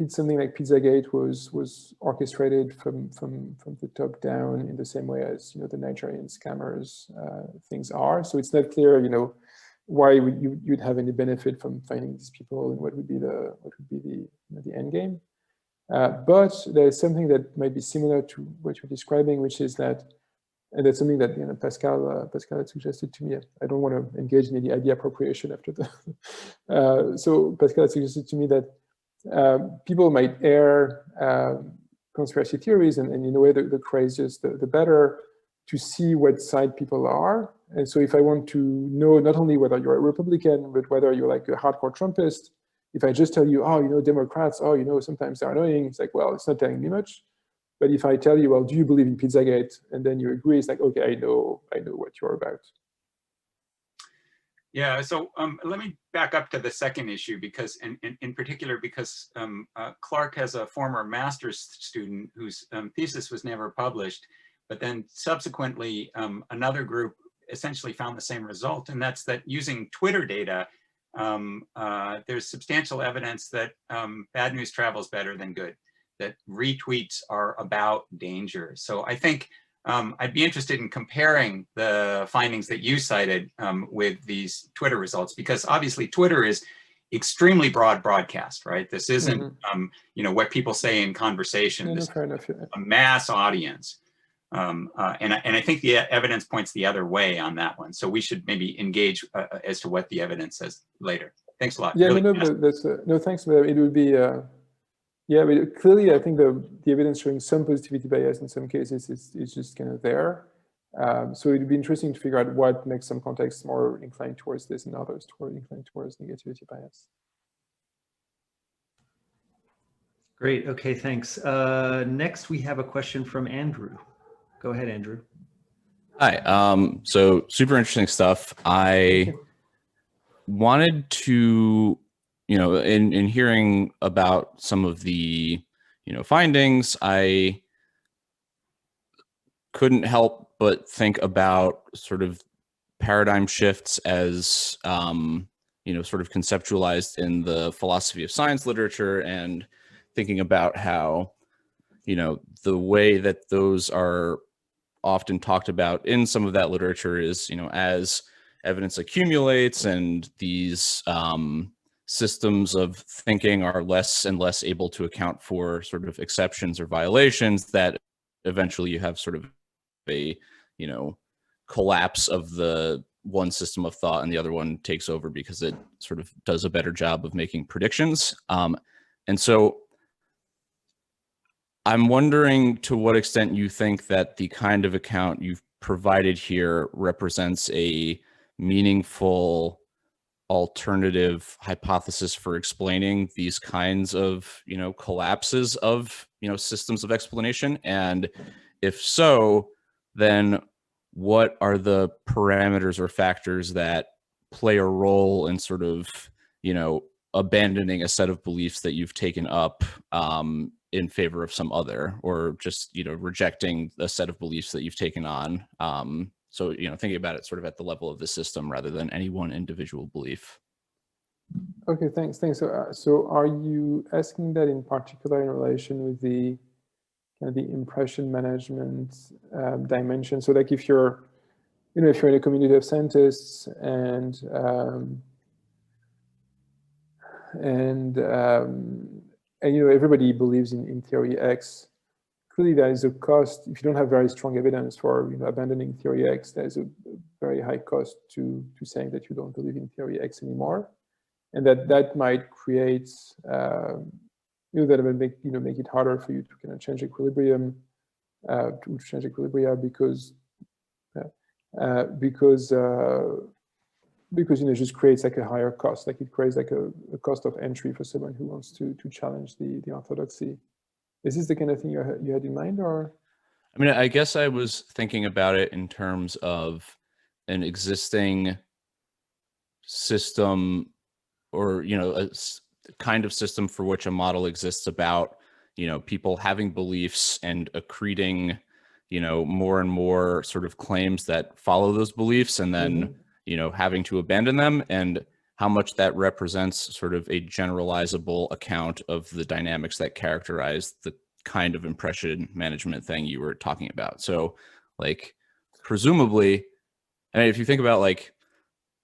something like Pizzagate was orchestrated from the top down in the same way as the Nigerian scammers things are. So it's not clear why you'd have any benefit from finding these people, and what would be the end game. But there's something that might be similar to what you're describing, which is that, and that's something that Pascal had suggested to me. I don't want to engage in any idea appropriation after the. So Pascal had suggested to me that people might air conspiracy theories, and in a way, the craziest, the better, to see what side people are. And so if I want to know not only whether you're a Republican, but whether you're like a hardcore Trumpist, if I just tell you, Democrats, sometimes they're annoying, it's like, well, it's not telling me much. But if I tell you, well, do you believe in Pizzagate? And then you agree, it's like, okay, I know what you're about. Yeah, so let me back up to the second issue, because in particular, because Clark has a former master's student whose thesis was never published, but then subsequently another group essentially found the same result, and that's that using Twitter data, there's substantial evidence that bad news travels better than good, that retweets are about danger. So I think I'd be interested in comparing the findings that you cited with these Twitter results, because obviously Twitter is extremely broad broadcast, right? This isn't, you know, what people say in conversation. No, this fair enough. is a mass audience. And I think the evidence points the other way on that one. So we should maybe engage as to what the evidence says later. Thanks a lot. Yeah, really no, thanks. It would be, yeah, but clearly I think the evidence showing some positivity bias in some cases is just kind of there. So it would be interesting to figure out what makes some contexts more inclined towards this and others inclined towards negativity bias. Great. Okay, thanks. Next, we have a question from Andrew. Go ahead, Andrew. Hi. So super interesting stuff. I wanted to, you know, in hearing about some of the, you know, findings, I couldn't help but think about sort of paradigm shifts as, you know, sort of conceptualized in the philosophy of science literature, and thinking about how, you know, the way that those are often talked about in some of that literature is, you know, as evidence accumulates and these systems of thinking are less and less able to account for sort of exceptions or violations, that eventually you have sort of a, you know, collapse of the one system of thought and the other one takes over because it sort of does a better job of making predictions. And so I'm wondering to what extent you think that the kind of account you've provided here represents a meaningful alternative hypothesis for explaining these kinds of, you know, collapses of, you know, systems of explanation. And if so, then what are the parameters or factors that play a role in sort of, you know, abandoning a set of beliefs that you've taken up in favor of some other, or just, you know, rejecting a set of beliefs that you've taken on. So, you know, thinking about it sort of at the level of the system rather than any one individual belief. Okay, thanks. So are you asking that in particular in relation with the kind of the impression management dimension? So like if you're, you know, if you're in a community of scientists and you know, everybody believes in theory X, clearly there is a cost. If you don't have very strong evidence for, you know, abandoning theory X, there's a very high cost to saying that you don't believe in theory X anymore, and that might create, you know, that will make, you know, make it harder for you to kind of change equilibrium, because you know, it just creates like a higher cost, like it creates like a cost of entry for someone who wants to challenge the orthodoxy. Is this the kind of thing you had in mind, or? I mean, I guess I was thinking about it in terms of an existing system, or, you know, a kind of system for which a model exists about, you know, people having beliefs and accreting, you know, more and more sort of claims that follow those beliefs, and then, you know, having to abandon them, and how much that represents sort of a generalizable account of the dynamics that characterize the kind of impression management thing you were talking about. So, like, presumably, I mean, if you think about like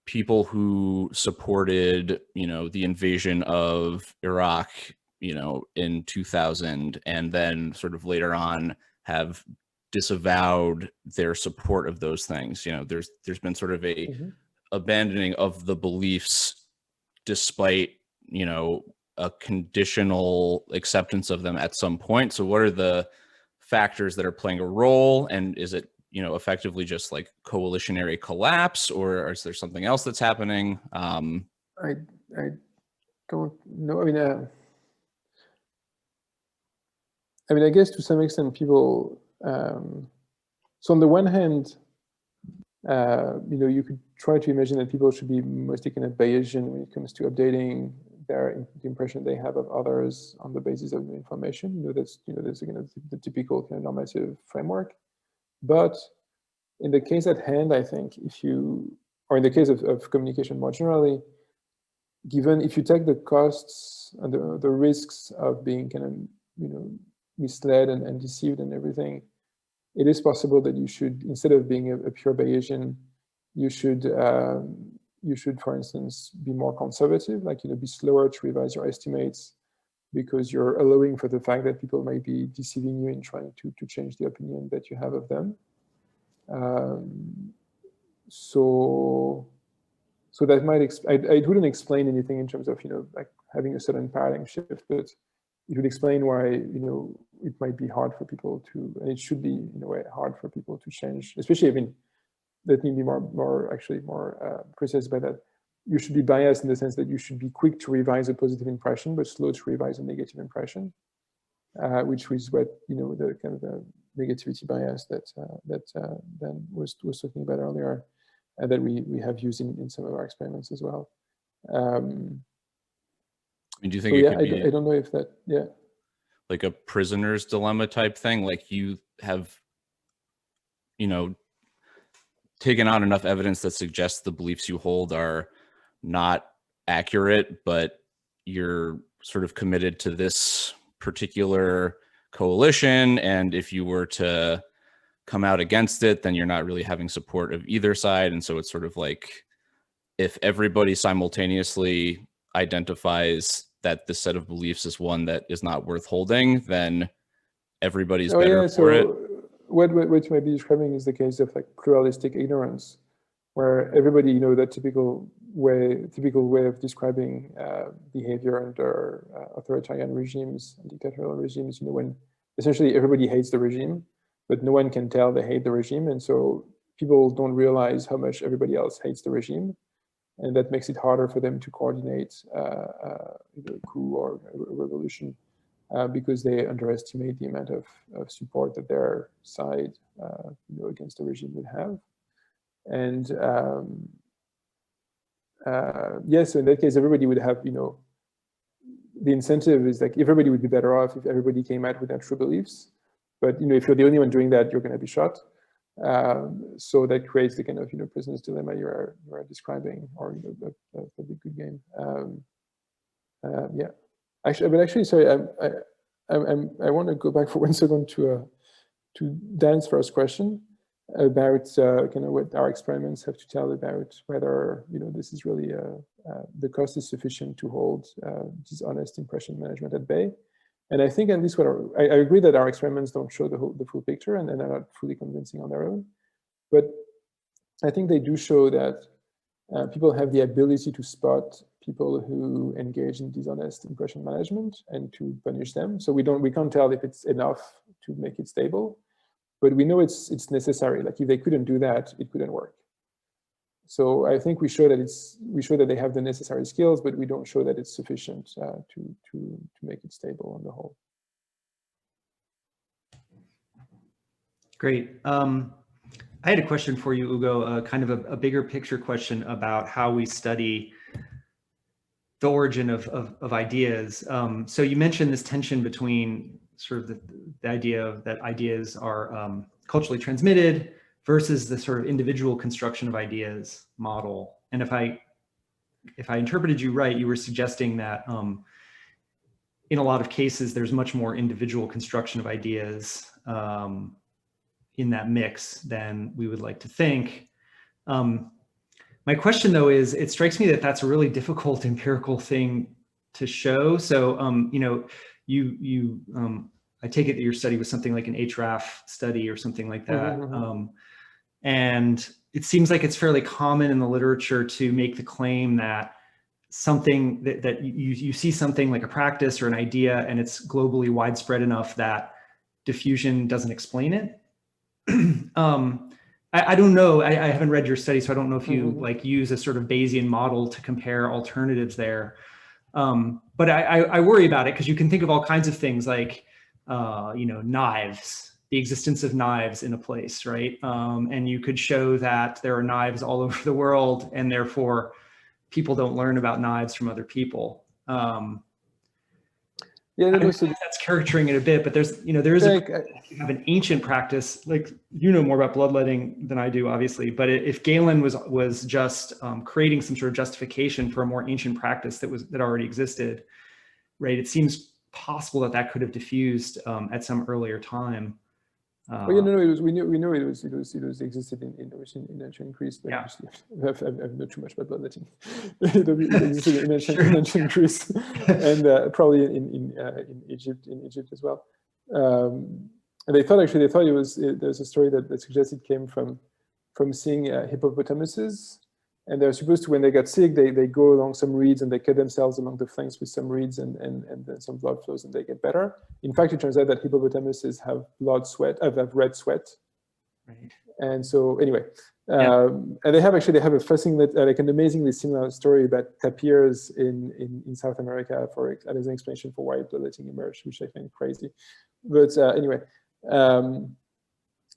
people who supported, you know, the invasion of Iraq, you know, in 2000, and then sort of later on have disavowed their support of those things, you know, there's been sort of a abandoning of the beliefs despite, you know, a conditional acceptance of them at some point. So what are the factors that are playing a role, and is it, you know, effectively just like coalitionary collapse, or is there something else that's happening? I don't know. I mean, I guess to some extent people, so on the one hand, you know, you could try to imagine that people should be mostly kind of Bayesian when it comes to updating the impression they have of others on the basis of new information. You know, that's kind of the typical kind of normative framework. But in the case at hand, I think or in the case of communication more generally, given if you take the costs and the risks of being kind of, you know, misled and deceived and everything it is possible that you should, instead of being a pure Bayesian, you should, for instance, be more conservative, like, be slower to revise your estimates, because you're allowing for the fact that people might be deceiving you in trying to change the opinion that you have of them. So that might, I wouldn't explain anything in terms of, like having a certain paradigm shift, but it would explain why, it might be hard for people to, and it should be in a way hard for people to change, especially, let me be more precise by that. You should be biased in the sense that you should be quick to revise a positive impression, but slow to revise a negative impression, which is what, the kind of the negativity bias that Dan was talking about earlier, and that we have used in some of our experiments as well. Do you think so it could be, I don't know if that, like a prisoner's dilemma type thing? Like you have, taken on enough evidence that suggests the beliefs you hold are not accurate, but you're sort of committed to this particular coalition, and if you were to come out against it, then you're not really having support of either side. And so it's sort of like, if everybody simultaneously identifies that this set of beliefs is one that is not worth holding, then everybody's better for it. What you might be describing is the case of like pluralistic ignorance, where everybody, that typical way of describing behavior under authoritarian regimes and dictatorial regimes, when essentially everybody hates the regime, but no one can tell they hate the regime, and so people don't realize how much everybody else hates the regime, and that makes it harder for them to coordinate either a coup or a revolution, because they underestimate the amount of support that their side against the regime would have. And so in that case, everybody would have, the incentive is like everybody would be better off if everybody came out with their true beliefs. But if you're the only one doing that, you're going to be shot. So that creates the kind of prisoner's dilemma you are describing, or a big good game. Actually, sorry, I want to go back for 1 second to Dan's first question about kind of what our experiments have to tell about whether this is really the cost is sufficient to hold dishonest impression management at bay. And I think at least I agree that our experiments don't show the full picture, and they're not fully convincing on their own. But I think they do show that people have the ability to spot people who engage in dishonest impression management and to punish them. So we can't tell if it's enough to make it stable, but we know it's necessary. Like if they couldn't do that, it couldn't work. So I think we show that they have the necessary skills, but we don't show that it's sufficient to make it stable on the whole. Great. I had a question for you, Hugo, kind of a bigger picture question about how we study the origin of ideas. So you mentioned this tension between sort of the idea that ideas are culturally transmitted versus the sort of individual construction of ideas model. And if I interpreted you right, you were suggesting that in a lot of cases, there's much more individual construction of ideas in that mix than we would like to think. My question though is, it strikes me that that's a really difficult empirical thing to show. So, I take it that your study was something like an HRAF study or something like that. And it seems like it's fairly common in the literature to make the claim that something that you see something like a practice or an idea, and it's globally widespread enough that diffusion doesn't explain it. I don't know. I haven't read your study, so I don't know if you like use a sort of Bayesian model to compare alternatives there. But I worry about it because you can think of all kinds of things like, knives, the existence of knives in a place, right? And you could show that there are knives all over the world, and therefore people don't learn about knives from other people. That's caricaturing it a bit, but there's, there is have an ancient practice, like more about bloodletting than I do, obviously. But if Galen was just creating some sort of justification for a more ancient practice that already existed, right? It seems possible that could have diffused at some earlier time. Well, yeah, no, it was. We knew it was existed in ancient Greece, but Yeah. obviously I've known too much about bloodletting. It existed in ancient Greece, and probably in Egypt as well. And they thought it was. There's a story that suggested it came from seeing hippopotamuses, and they're supposed to, when they got sick, they go along some reeds and they cut themselves along the flanks with some reeds, and then some blood flows and they get better. In fact, it turns out that hippopotamuses have have red sweat. Right. And so anyway, and they have a fascinating, like an amazingly similar story about tapirs in South America as an explanation for why bloodletting emerged, which I find crazy. But anyway, no,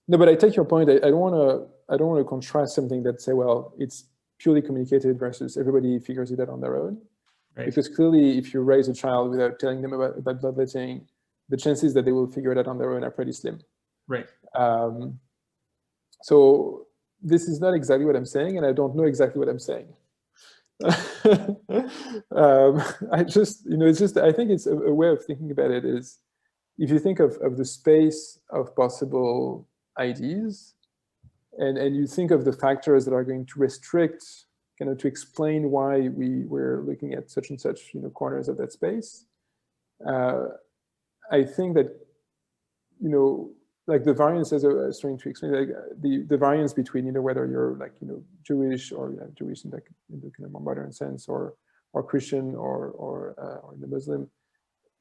but I take your point. I don't want to contrast something that say, well, it's purely communicated versus everybody figures it out on their own. Right. Because clearly, if you raise a child without telling them about bloodletting, the chances that they will figure it out on their own are pretty slim. Right. So this is not exactly what I'm saying, and I don't know exactly what I'm saying. I just, it's just, I think it's a way of thinking about it is, if you think of the space of possible IDs, and you think of the factors that are going to restrict, to explain why we're looking at such and such, corners of that space, I think that, like the variance, as I was trying to explain, like the variance between, whether you're like, Jewish or Jewish in the kind of more modern sense, or Christian or in the Muslim,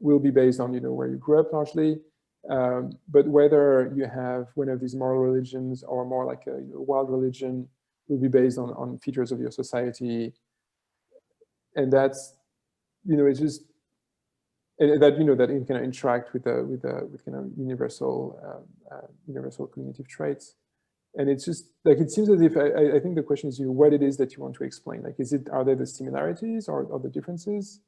will be based on, where you grew up largely. But whether you have one of these moral religions or more like a wild religion will be based on features of your society. And that's, it's just, that, that it can interact with kind of universal cognitive traits. And it's just like, it seems as if, I think the question is, what it is that you want to explain. Like, are there the similarities or the differences?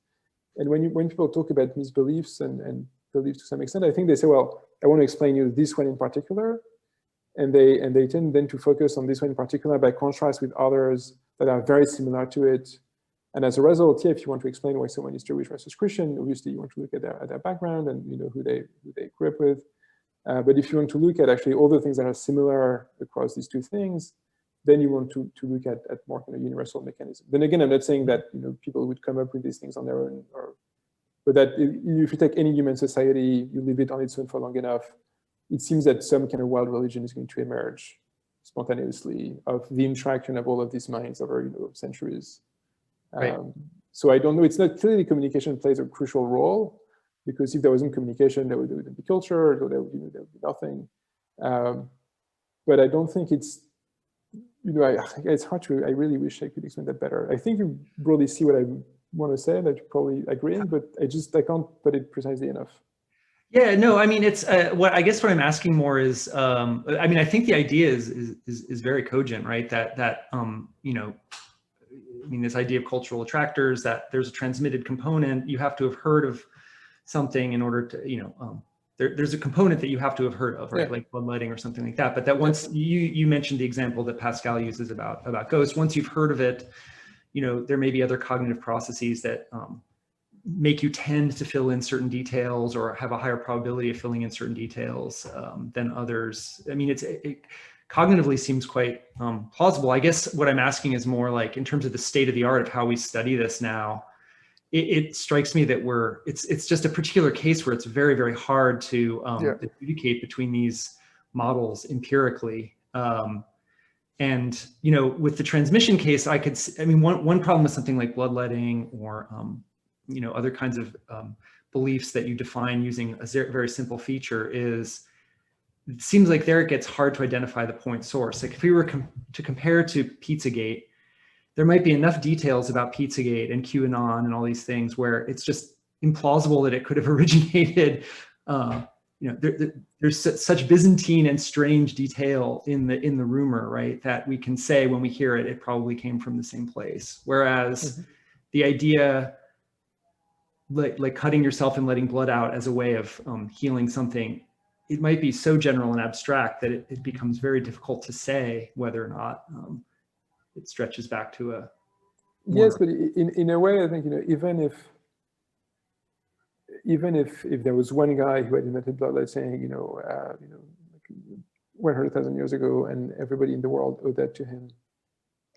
And when people talk about misbeliefs and beliefs to some extent, I think they say, well, I want to explain this one in particular. And they tend then to focus on this one in particular by contrast with others that are very similar to it. And as a result, if you want to explain why someone is Jewish versus Christian, obviously you want to look at their background and who they grew up with. But if you want to look at actually all the things that are similar across these two things, then you want to look at more kind of universal mechanism. Then again, I'm not saying that people would come up with these things on their own, but that if you take any human society, you leave it on its own for long enough, it seems that some kind of wild religion is going to emerge spontaneously of the interaction of all of these minds over centuries. Right. So I don't know. It's not clearly communication plays a crucial role, because if there wasn't communication, there wouldn't be culture, or there would be nothing. But I don't think it's it's hard to. I really wish I could explain that better. I think you broadly see what I want to say, that you're probably agreeing, but I can't put it precisely enough. Yeah, no, I mean, it's what I guess what I'm asking more is, I mean, I think the idea is very cogent, right? That I mean, this idea of cultural attractors, that there's a transmitted component. You have to have heard of something in order to, there's a component that you have to have heard of, right? Yeah. Like bloodletting or something like that. But that once you mentioned the example that Pascal uses about ghosts, once you've heard of it, there may be other cognitive processes that make you tend to fill in certain details or have a higher probability of filling in certain details than others. I mean, it cognitively seems quite plausible. I guess what I'm asking is more like, in terms of the state of the art of how we study this now, it strikes me that it's just a particular case where it's very, very hard to adjudicate between these models empirically. And, with the transmission case, one problem with something like bloodletting or, other kinds of beliefs that you define using a very simple feature is, it seems like there it gets hard to identify the point source. Like if we were to compare to Pizzagate, there might be enough details about Pizzagate and QAnon and all these things where it's just implausible that it could have originated. There's such Byzantine and strange detail in the rumor, right? That we can say when we hear it, it probably came from the same place. Whereas the idea, like cutting yourself and letting blood out as a way of healing something, it might be so general and abstract that it becomes very difficult to say whether or not it stretches back to a. Yes, but in a way, I think, even if there was one guy who had invented bloodletting, 100,000 years ago and everybody in the world owed that to him,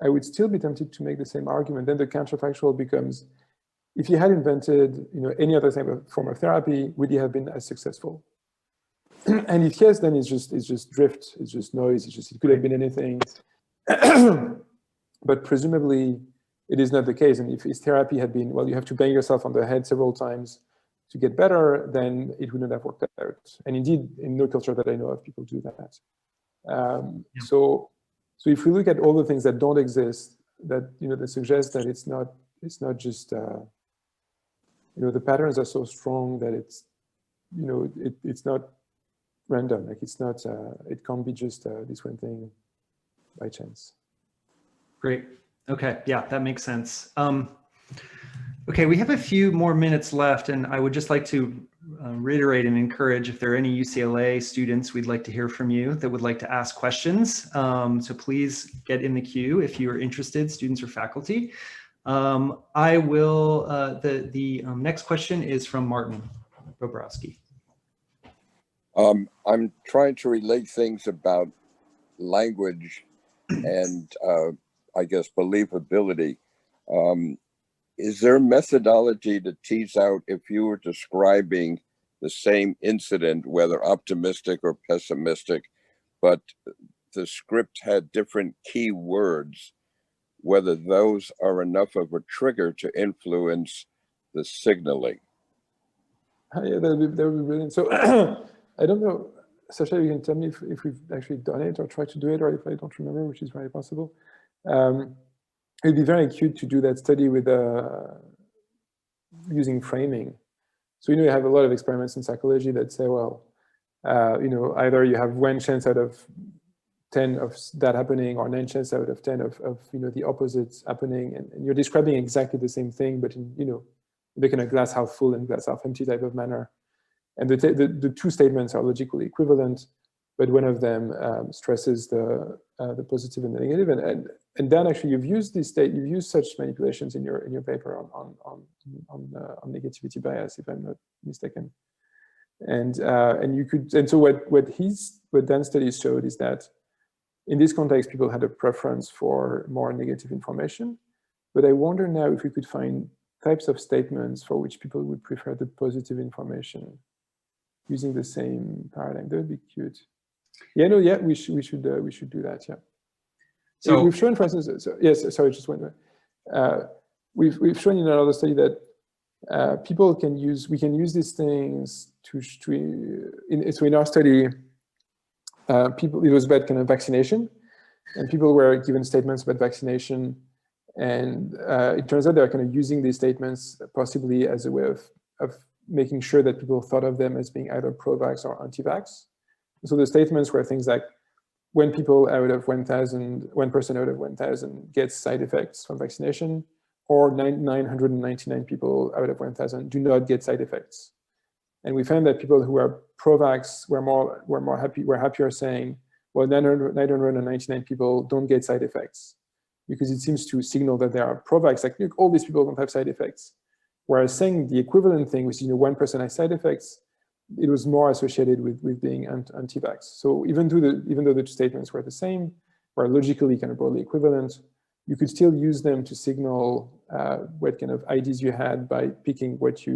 I would still be tempted to make the same argument. Then the counterfactual becomes, if he had invented, any other type of form of therapy, would he have been as successful? And if yes, then it's just drift, it's just noise, it could have been anything. But presumably, it is not the case. And if his therapy had been, well, you have to bang yourself on the head several times to get better, then it wouldn't have worked out. And indeed, in no culture that I know of, people do that. So if we look at all the things that don't exist, that that suggest that it's not just the patterns are so strong that it's it's not random. Like it's not it can't be just this one thing by chance. Great. Okay. Yeah, that makes sense. Okay, we have a few more minutes left, and I would just like to reiterate and encourage, if there are any UCLA students, we'd like to hear from you that would like to ask questions. So please get in the queue if you are interested, students or faculty. I will, the next question is from Martin Bobrowski. I'm trying to relate things about language and I guess believability. Is there a methodology to tease out if you were describing the same incident, whether optimistic or pessimistic, but the script had different key words, whether those are enough of a trigger to influence the signaling? Yeah, that would be brilliant. So I don't know, Sasha, you can tell me if we've actually done it or tried to do it, or if I don't remember, which is very possible. It'd be very cute to do that study with using framing. So you have a lot of experiments in psychology that say, well, either you have 1 chance out of 10 of that happening, or 9 chances out of 10 of the opposites happening, and you're describing exactly the same thing, but in like in a glass half full and glass half empty type of manner. And the two statements are logically equivalent, but one of them stresses the positive and the negative. And then actually you've used such manipulations in your paper on negativity bias, if I'm not mistaken. And so what Dan's studies showed is that in this context, people had a preference for more negative information. But I wonder now if we could find types of statements for which people would prefer the positive information using the same paradigm. That would be cute. Yeah, no, yeah, we should do that. Yeah. So we've shown, for instance, sorry, just one minute. We've shown in another study that we can use these things so in our study, it was about kind of vaccination, and people were given statements about vaccination, and it turns out they're kind of using these statements possibly as a way of making sure that people thought of them as being either pro-vax or anti-vax. So the statements were things like, when people out of 1,000, 1% out of 1,000 gets side effects from vaccination, or 999 people out of 1,000 do not get side effects. And we found that people who are pro-vax were happier saying, well, 999 people don't get side effects, because it seems to signal that they are pro-vax. Like, look, all these people don't have side effects. Whereas saying the equivalent thing, which is 1% has side effects, it was more associated with being anti-vax. So even though the two statements were the same, were logically kind of broadly equivalent, you could still use them to signal what kind of ideas you had by picking which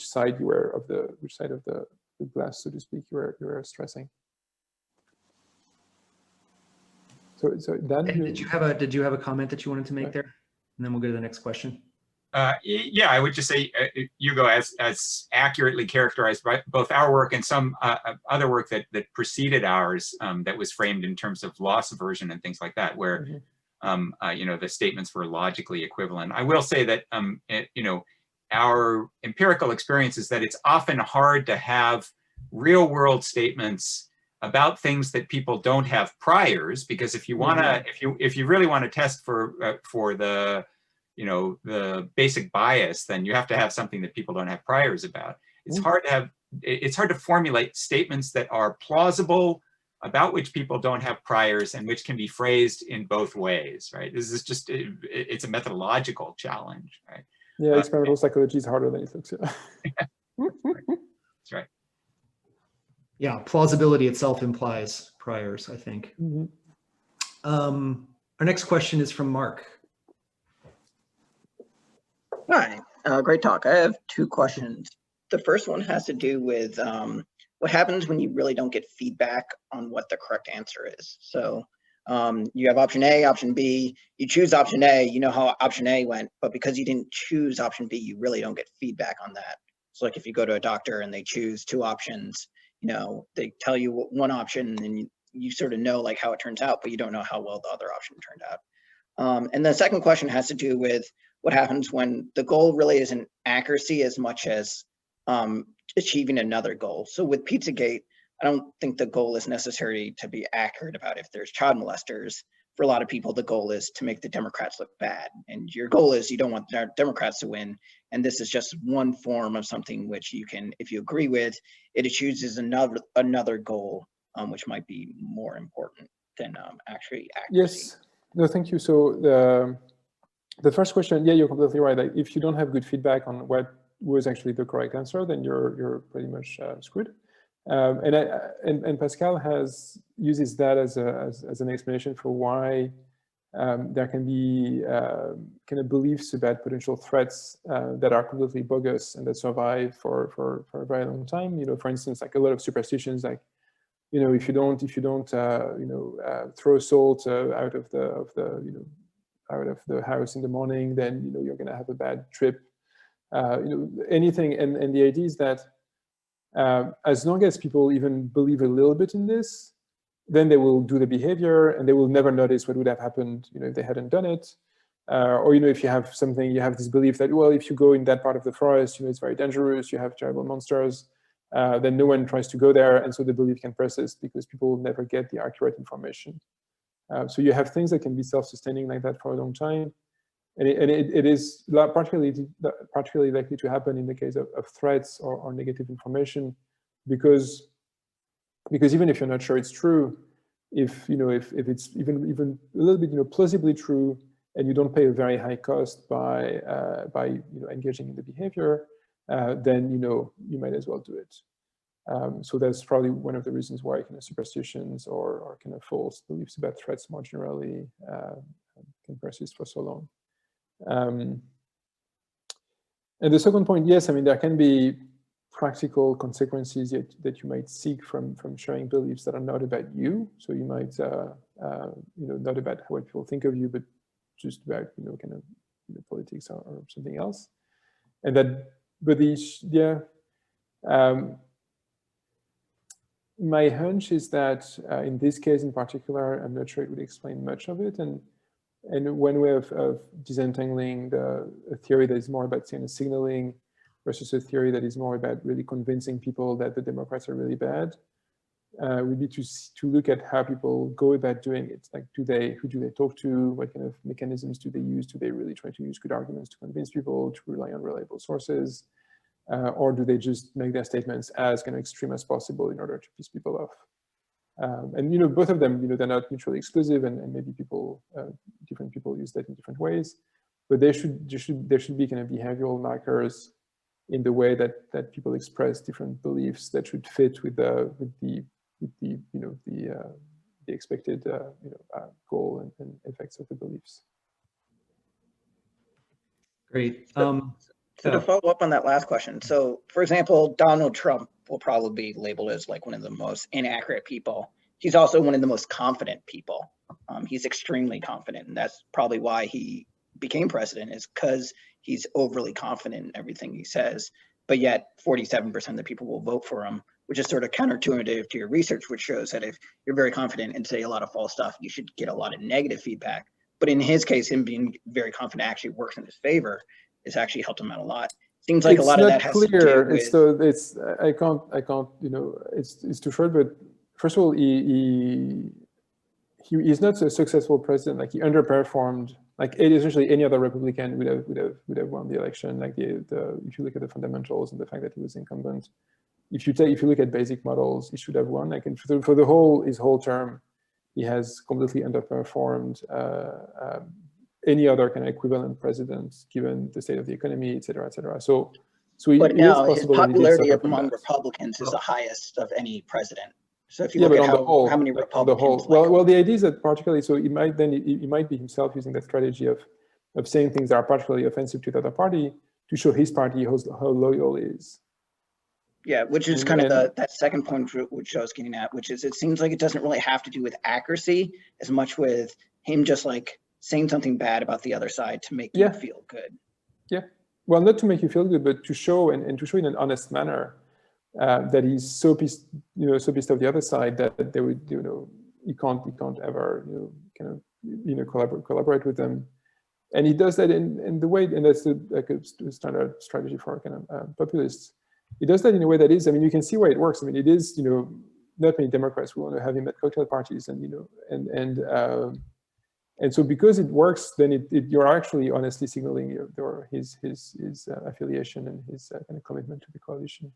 side you were of which side of the glass, so to speak, you were stressing. So Dan, did you have a comment that you wanted to make there? And then we'll go to the next question. Yeah, I would just say, Hugo, as accurately characterized by both our work and some other work that preceded ours, that was framed in terms of loss aversion and things like that, where the statements were logically equivalent. I will say that our empirical experience is that it's often hard to have real world statements about things that people don't have priors, because if you want to, if you really want to test for the the basic bias, then you have to have something that people don't have priors about. It's hard to formulate statements that are plausible, about which people don't have priors, and which can be phrased in both ways, right? This is just, it's a methodological challenge, right? Yeah, experimental psychology is harder than it looks. That's right. Yeah, plausibility itself implies priors, I think. Mm-hmm. Our next question is from Mark. Hi, great talk. I have two questions. The first one has to do with what happens when you really don't get feedback on what the correct answer is. So you have option A, option B, you choose option A, you know how option A went, but because you didn't choose option B, you really don't get feedback on that. So like if you go to a doctor and they choose two options, you know, they tell you one option and you sort of know like how it turns out, but you don't know how well the other option turned out. And the second question has to do with what happens when the goal really isn't accuracy as much as achieving another goal. So with Pizzagate, I don't think the goal is necessary to be accurate about if there's child molesters. For a lot of people, the goal is to make the Democrats look bad. And your goal is you don't want the Democrats to win. And this is just one form of something which you can, if you agree with, it chooses another goal, which might be more important than actually accuracy. Yes. No, thank you. So the first question, yeah, you're completely right. Like, if you don't have good feedback on what was actually the correct answer, then you're pretty much screwed. And Pascal uses that as an explanation for why there can be kind of beliefs about potential threats that are completely bogus and that survive for a very long time. You know, for instance, like a lot of superstitions, like, you know, if you don't throw salt out of the house in the morning, then, you know, you're going to have a bad trip. You know, anything. And the idea is that as long as people even believe a little bit in this, then they will do the behavior and they will never notice what would have happened, you know, if they hadn't done it. Or, you know, if you have something, you have this belief that, well, if you go in that part of the forest, you know, it's very dangerous, you have terrible monsters, then no one tries to go there. And so the belief can persist because people will never get the accurate information. So you have things that can be self-sustaining like that for a long time. And it is particularly likely to happen in the case of threats or negative information, because even if you're not sure it's true, if it's even a little bit, you know, plausibly true, and you don't pay a very high cost by engaging in the behavior, then, you know, you might as well do it. So that's probably one of the reasons why kind of superstitions or kind of false beliefs about threats more generally can persist for so long. And the second point, yes, I mean, there can be practical consequences that you might seek from sharing beliefs that are not about you. So you might, not about what people think of you, but just about, you know, kind of, you know, politics or something else. And that, but my hunch is that in this case in particular, I'm not sure it would explain much of it. And one way of disentangling a theory that is more about signaling versus a theory that is more about really convincing people that the Democrats are really bad would be to look at how people go about doing it. Like, who do they talk to? What kind of mechanisms do they use? Do they really try to use good arguments to convince people, to rely on reliable sources? Or do they just make their statements as kind of extreme as possible in order to piss people off? And, you know, both of them, you know, they're not mutually exclusive, and maybe different people use that in different ways. But there should be kind of behavioral markers in the way that people express different beliefs that should fit with the expected goal and effects of the beliefs. Great. So to follow up on that last question, so for example, Donald Trump will probably be labeled as like one of the most inaccurate people. He's also one of the most confident people. He's extremely confident, and that's probably why he became president, is because he's overly confident in everything he says. But yet 47% of the people will vote for him, which is sort of counterintuitive to your research, which shows that if you're very confident and say a lot of false stuff, you should get a lot of negative feedback. But in his case, him being very confident actually works in his favor. It's actually helped him out a lot. Seems like a lot of that has to do with... I can't, you know, it's too short, but first of all, he's not a successful president. Like, he underperformed. Like, essentially any other Republican would have won the election. Like, if you look at the fundamentals and the fact that he was incumbent, if you look at basic models, he should have won. Like, and for his whole term, he has completely underperformed any other kind of equivalent president, given the state of the economy, et cetera, et cetera. So So But it is no, his possible that he did popularity suffer from among that. Republicans is the highest of any president. So if you Yeah, look but at on the whole, how many like, on the Republicans, whole, well, the idea is that particularly, so he might be himself using that strategy of saying things that are particularly offensive to the other party to show his party how loyal he is. yeah, which is And- kind of and- that second point which I was getting at, which is it seems like it doesn't really have to do with accuracy as much with him just like saying something bad about the other side to make you feel good. Yeah, well, not to make you feel good, but to show and to show in an honest manner that he's so pissed, so pissed off the other side that they would, he can't ever, kind of, collaborate with them. And he does that in the way, and that's like a standard strategy for kind of populists. He does that in a way that is, I mean, you can see why it works. I mean, it is, not many Democrats who want to have him at cocktail parties, and and so because it works, then you're actually honestly signaling his affiliation and his kind of commitment to the coalition.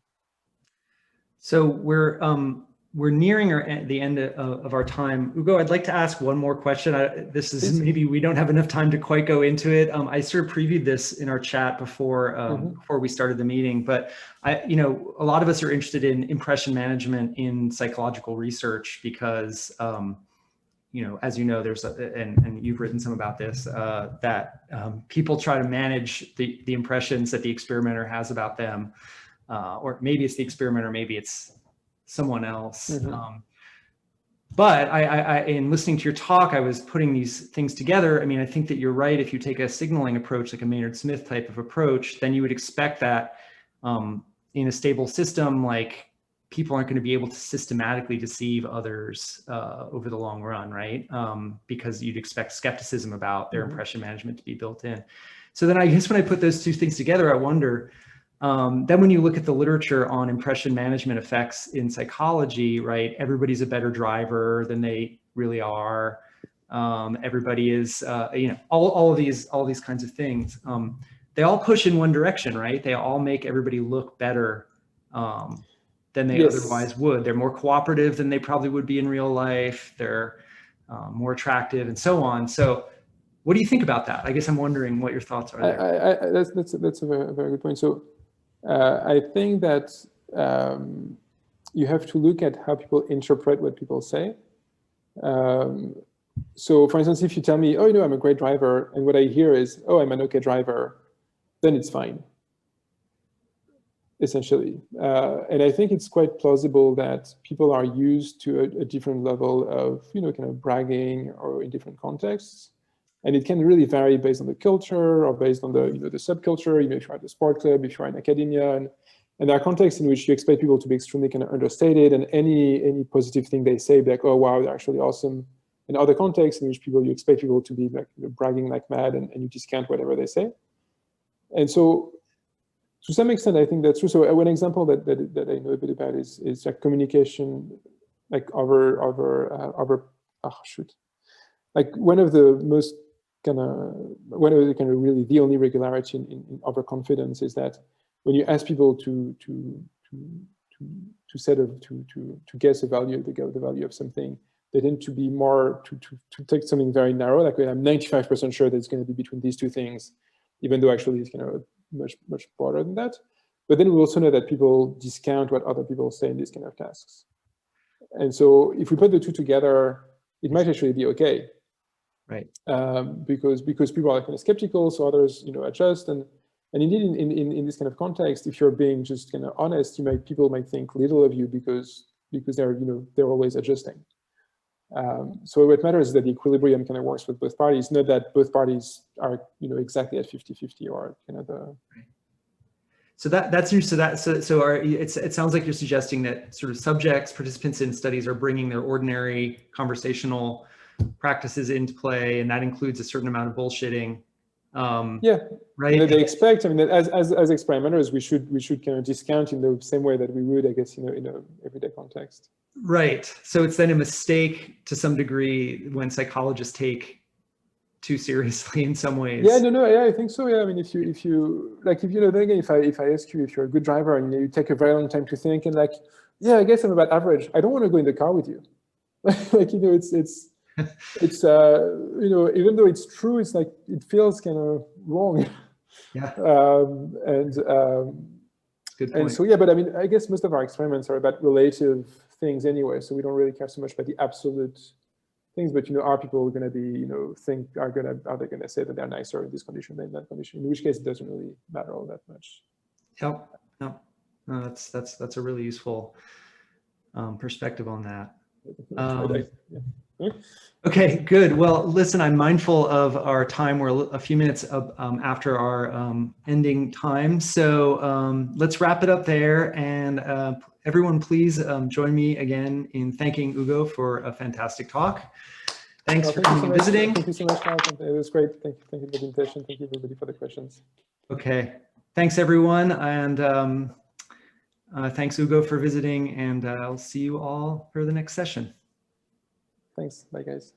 So we're nearing the end of our time. Ugo, I'd like to ask one more question. This is maybe we don't have enough time to quite go into it. I sort of previewed this in our chat before we started the meeting, but a lot of us are interested in impression management in psychological research because, as you know, there's and you've written some about this, that people try to manage the impressions that the experimenter has about them. Or maybe it's the experimenter, maybe it's someone else. But I, in listening to your talk, I was putting these things together. I mean, I think that you're right. If you take a signaling approach, like a Maynard Smith type of approach, then you would expect that in a stable system, like people aren't going to be able to systematically deceive others over the long run, right? Because you'd expect skepticism about their impression management to be built in. So then I guess when I put those two things together, I wonder, then when you look at the literature on impression management effects in psychology, right, everybody's a better driver than they really are. Everybody is, all of these kinds of things. They all push in one direction, right? They all make everybody look better than they otherwise would. They're more cooperative than they probably would be in real life. They're more attractive and so on. So what do you think about that? I guess I'm wondering what your thoughts are there. That's a very good point. So I think that you have to look at how people interpret what people say. So for instance, if you tell me, oh, I'm a great driver, and what I hear is, oh, I'm an okay driver, then it's fine, essentially. And I think it's quite plausible that people are used to a different level of, kind of bragging or in different contexts. And it can really vary based on the culture or based on the, the subculture. If you're at the sport club, if you're in academia, and there are contexts in which you expect people to be extremely kind of understated, and any positive thing they say, be like, oh wow, they're actually awesome. In other contexts in which you expect people to be like bragging like mad, and you discount whatever they say. And so, to some extent, I think that's true. So one example that I know a bit about is like communication, like like one of the really the only regularity in overconfidence is that when you ask people to guess the value of something, they tend to be more to take something very narrow. Like I'm 95% sure that it's going to be between these two things, even though actually it's much broader than that. But then we also know that people discount what other people say in these kind of tasks. And so if we put the two together, it might actually be okay. Right. Because people are kind of skeptical, so others, adjust. And indeed, in this kind of context, if you're being just kind of honest, people might think little of you because they're always adjusting. So what matters is that the equilibrium kind of works with both parties, not that both parties are exactly at 50-50 or kind of the. So it sounds like you're suggesting that sort of participants in studies are bringing their ordinary conversational practices into play, and that includes a certain amount of bullshitting. Right. And they expect, that as experimenters, we should kind of discount in the same way that we would, I guess, in a everyday context. Right. So it's then a mistake to some degree when psychologists take too seriously in some ways. Yeah, I think so. Yeah, if you then again, if I ask you if you're a good driver and you take a very long time to think and yeah, I guess I'm about average. I don't want to go in the car with you. It's even though it's true, it's like it feels kind of wrong. Yeah. Good point. And so, yeah, but I mean, I guess most of our experiments are about relative things anyway, so we don't really care so much about the absolute things, but, you know, are people going to be, you know, are they going to say that they're nicer in this condition than that condition, in which case it doesn't really matter all that much. Yep. No, that's a really useful perspective on that. Okay, good. Well, listen, I'm mindful of our time. We're a few minutes after our ending time. So let's wrap it up there. And everyone, please join me again in thanking Hugo for a fantastic talk. Thanks for coming and visiting. Thank you so much, Carl. It was great. Thank you for the invitation. Thank you, everybody, for the questions. Okay. Thanks, everyone. And thanks, Hugo, for visiting. And I'll see you all for the next session. Thanks. Bye, guys.